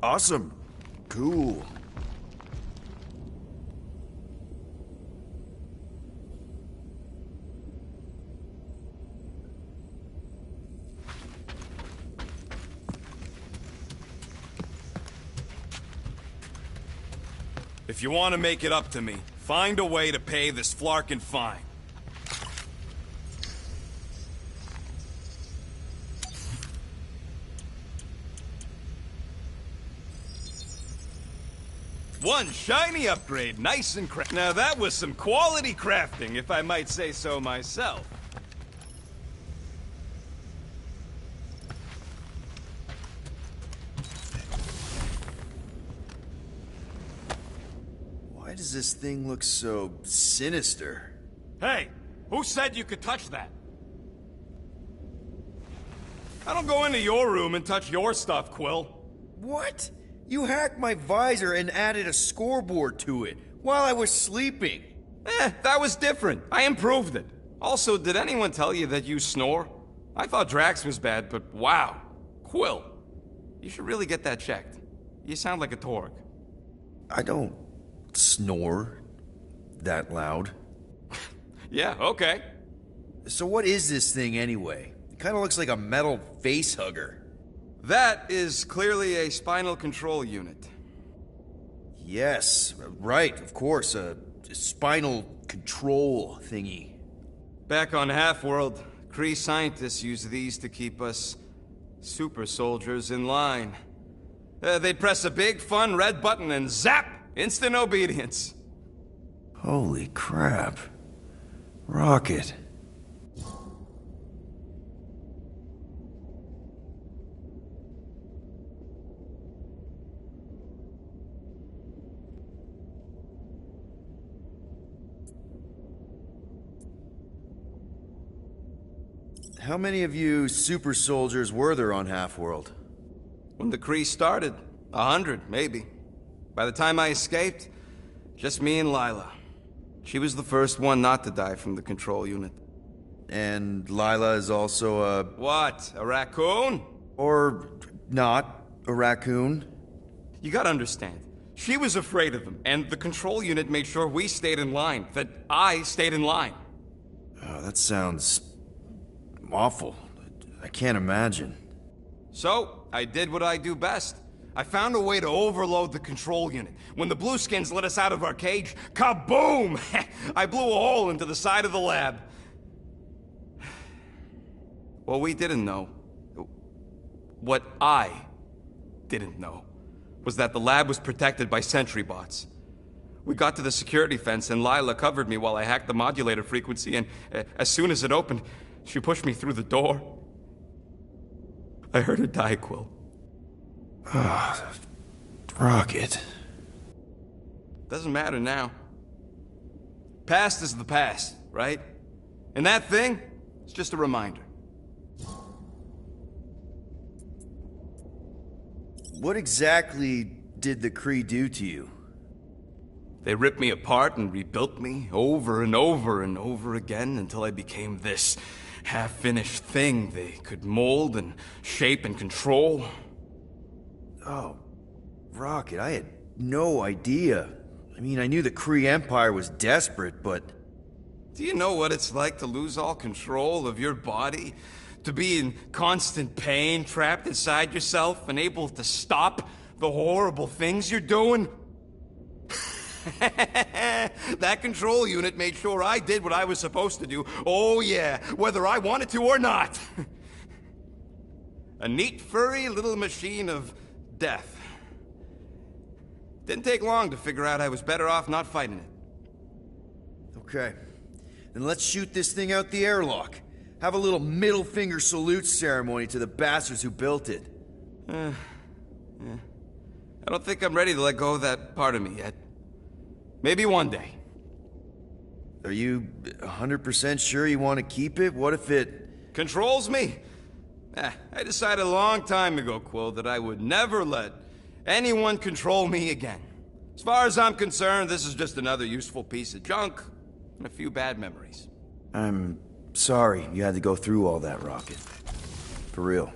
Awesome. Cool. If you want to make it up to me, find a way to pay this Flarkin fine. One shiny upgrade, nice and craft. Now that was some quality crafting, if I might say so myself. Why does this thing look so sinister? Hey, who said you could touch that? I don't go into your room and touch your stuff, Quill. What? You hacked my visor and added a scoreboard to it while I was sleeping. That was different. I improved it. Also, did anyone tell you that you snore? I thought Drax was bad, but wow. Quill, you should really get that checked. You sound like a Torg. I don't snore that loud. Yeah, okay. So what is this thing anyway? It kind of looks like a metal face hugger. That is clearly a spinal control unit. Yes, right, of course, a spinal control thingy. Back on Half-World, Kree scientists use these to keep us super soldiers in line. They'd press a big, fun red button and zap! Instant obedience. Holy crap. Rocket. How many of you super soldiers were there on Half-World? When the Kree started, 100, maybe. By the time I escaped, just me and Lila. She was the first one not to die from the control unit. And Lila is also a... What? A raccoon? Or not a raccoon? You gotta understand. She was afraid of them, and the control unit made sure we stayed in line, that I stayed in line. Oh, that sounds... awful. I can't imagine. So, I did what I do best. I found a way to overload the control unit. When the Blueskins let us out of our cage, kaboom! I blew a hole into the side of the lab. What we didn't know, what I didn't know, was that the lab was protected by sentry bots. We got to the security fence and Lila covered me while I hacked the modulator frequency, and as soon as it opened, she pushed me through the door. I heard her die, Quill. Ah, Rocket. Doesn't matter now. Past is the past, right? And that thing, it's just a reminder. What exactly did the Kree do to you? They ripped me apart and rebuilt me over and over and over again until I became this half-finished thing they could mold and shape and control. Oh, Rocket, I had no idea. I mean, I knew the Kree Empire was desperate, but... Do you know what it's like to lose all control of your body? To be in constant pain, trapped inside yourself, unable to stop the horrible things you're doing? That control unit made sure I did what I was supposed to do. Oh yeah, whether I wanted to or not. A neat, furry little machine of death. Didn't take long to figure out I was better off not fighting it. Okay. Then let's shoot this thing out the airlock. Have a little middle finger salute ceremony to the bastards who built it. Yeah. I don't think I'm ready to let go of that part of me yet. Maybe one day. Are you 100% sure you want to keep it? What if it... controls me? I decided a long time ago, Quill, that I would never let anyone control me again. As far as I'm concerned, this is just another useful piece of junk and a few bad memories. I'm sorry you had to go through all that, Rocket. For real.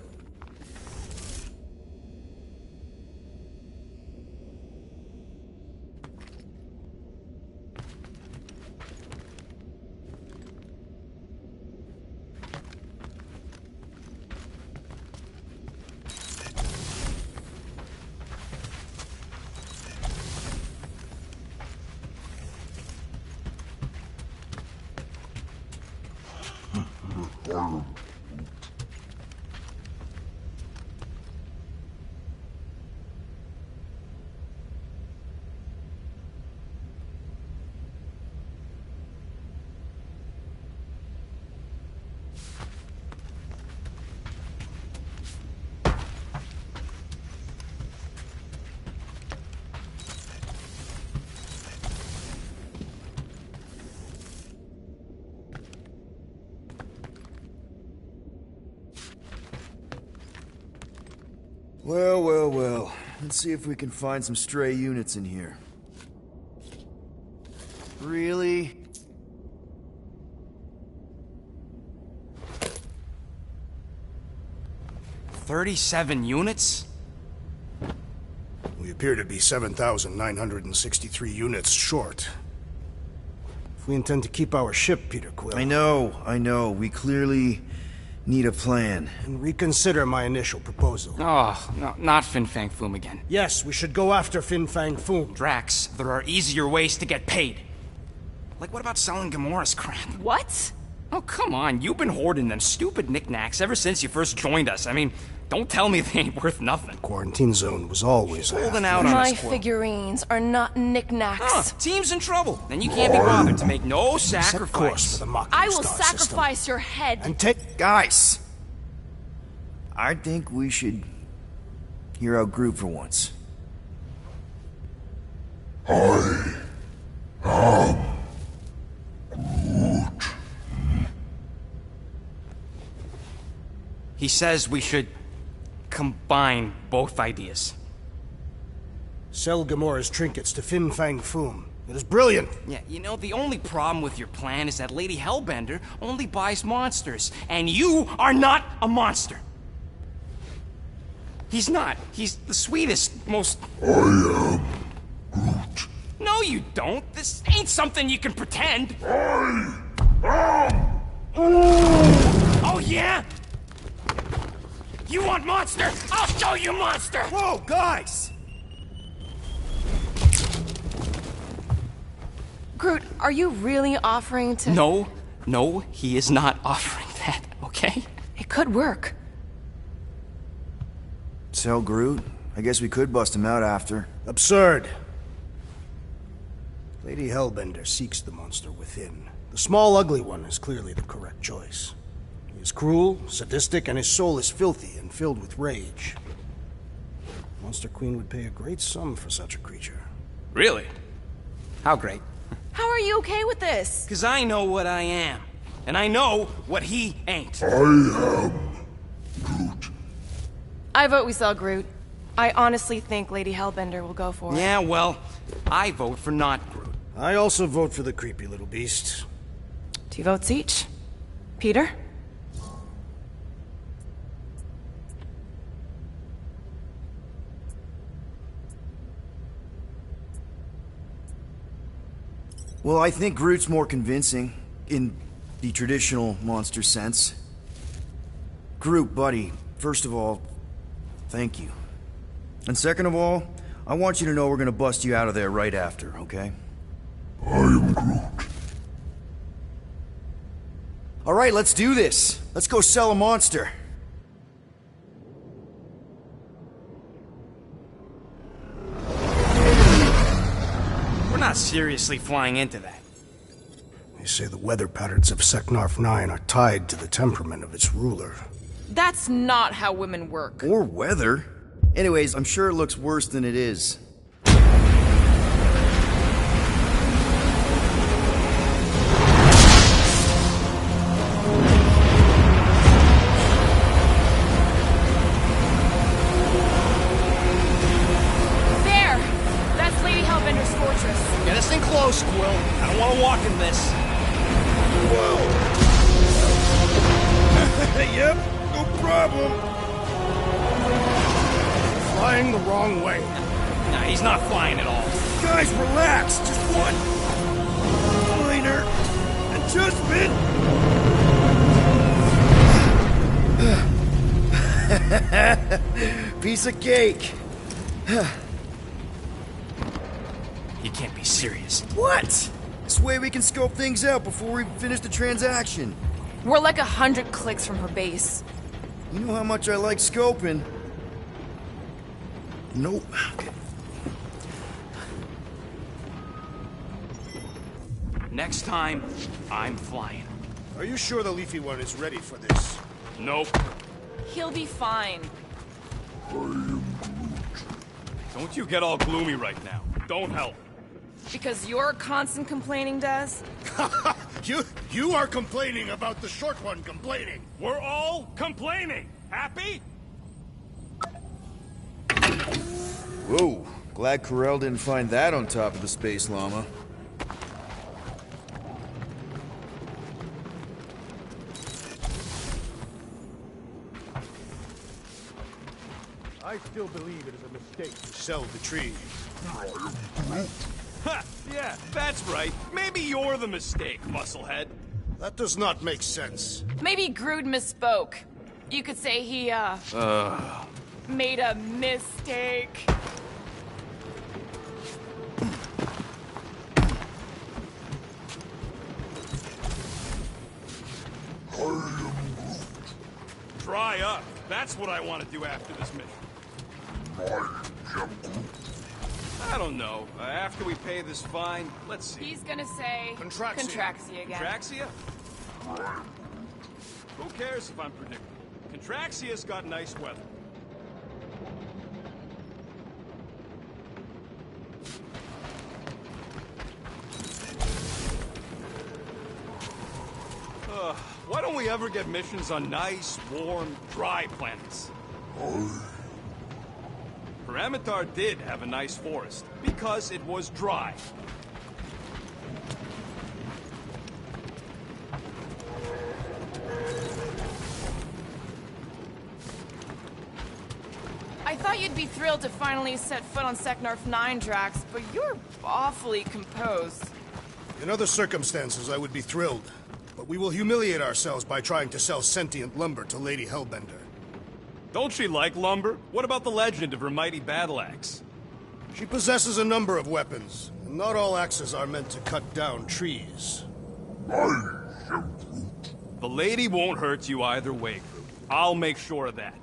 Well, well, well. Let's see if we can find some stray units in here. Really? $37 units? We appear to be 7,963 units short. If we intend to keep our ship, Peter Quill... I know. We clearly need a plan. And reconsider my initial proposal. Oh, no, not Fin Fang Foom again. Yes, we should go after Fin Fang Foom. Drax, there are easier ways to get paid. Like, what about selling Gamora's crap? What? Oh, come on. You've been hoarding them stupid knickknacks ever since you first joined us. I mean, don't tell me they ain't worth nothing. Quarantine zone was always holding out on My us, Quill. figurines are not knickknacks. Team's in trouble. Then you can't be bothered to make no sacrifice. Course for the Mocking I will Star sacrifice system. your head. And take... Guys! I think we should hear out Groot for once. I am Groot. He says we should combine both ideas. Sell Gamora's trinkets to Fin Fang Foom. It is brilliant. Yeah, you know, the only problem with your plan is that Lady Hellbender only buys monsters, and you are not a monster. He's not. He's the sweetest, most... I am Groot. No, you don't. This ain't something you can pretend. I am Oh, yeah? You want monster? I'll show you monster! Whoa, guys! Groot, are you really offering to... No, he is not offering that, okay? It could work. Sell Groot? I guess we could bust him out after. Absurd. Lady Hellbender seeks the monster within. The small, ugly one is clearly the correct choice. He is cruel, sadistic, and his soul is filthy and filled with rage. Monster Queen would pay a great sum for such a creature. Really? How great? How are you okay with this? Because I know what I am. And I know what he ain't. I am Groot. I vote we sell Groot. I honestly think Lady Hellbender will go for it. Yeah, well, I vote for not Groot. I also vote for the creepy little beast. 2 votes each. Peter? Well, I think Groot's more convincing, in the traditional monster sense. Groot, buddy, first of all, thank you. And second of all, I want you to know we're gonna bust you out of there right after, okay? I am Groot. Alright, let's do this. Let's go sell a monster. We're not seriously flying into that. They say the weather patterns of Seknarf 9 are tied to the temperament of its ruler. That's not how women work. Or weather. Anyways, I'm sure it looks worse than it is. There! That's Lady Hellbender's fortress. Get us in close, Quill. I don't want to walk in this. Yep, no problem. Flying the wrong way. Nah, he's not flying at all. Guys, relax. Just one minor adjustment. Piece of cake. You can't be serious. What? This way we can scope things out before we finish the transaction. We're like 100 clicks from her base. You know how much I like scoping. Nope. Next time, I'm flying. Are you sure the Leafy One is ready for this? Nope. He'll be fine. Don't you get all gloomy right now. Don't help. Because your constant complaining does? You are complaining about the short one complaining. We're all complaining. Happy? Whoa. Glad Corel didn't find that on top of the Space Llama. I still believe it is a mistake to sell the tree. Ha! Yeah, that's right. Maybe you're the mistake, musclehead. That does not make sense. Maybe Groot misspoke. You could say he, made a mistake. Dry up. That's what I want to do after this mission. I don't know. After we pay this fine, let's see. He's gonna say... Contraxia again. Contraxia? Who cares if I'm predictable? Contraxia's got nice weather. Why don't we ever get missions on nice, warm, dry planets? Paramitar did have a nice forest, because it was dry. I thought you'd be thrilled to finally set foot on Seknarf 9, Drax, but you're awfully composed. In other circumstances, I would be thrilled. But we will humiliate ourselves by trying to sell sentient lumber to Lady Hellbender. Don't she like lumber? What about the legend of her mighty battle axe? She possesses a number of weapons, and not all axes are meant to cut down trees. The lady won't hurt you either way, Groot. I'll make sure of that.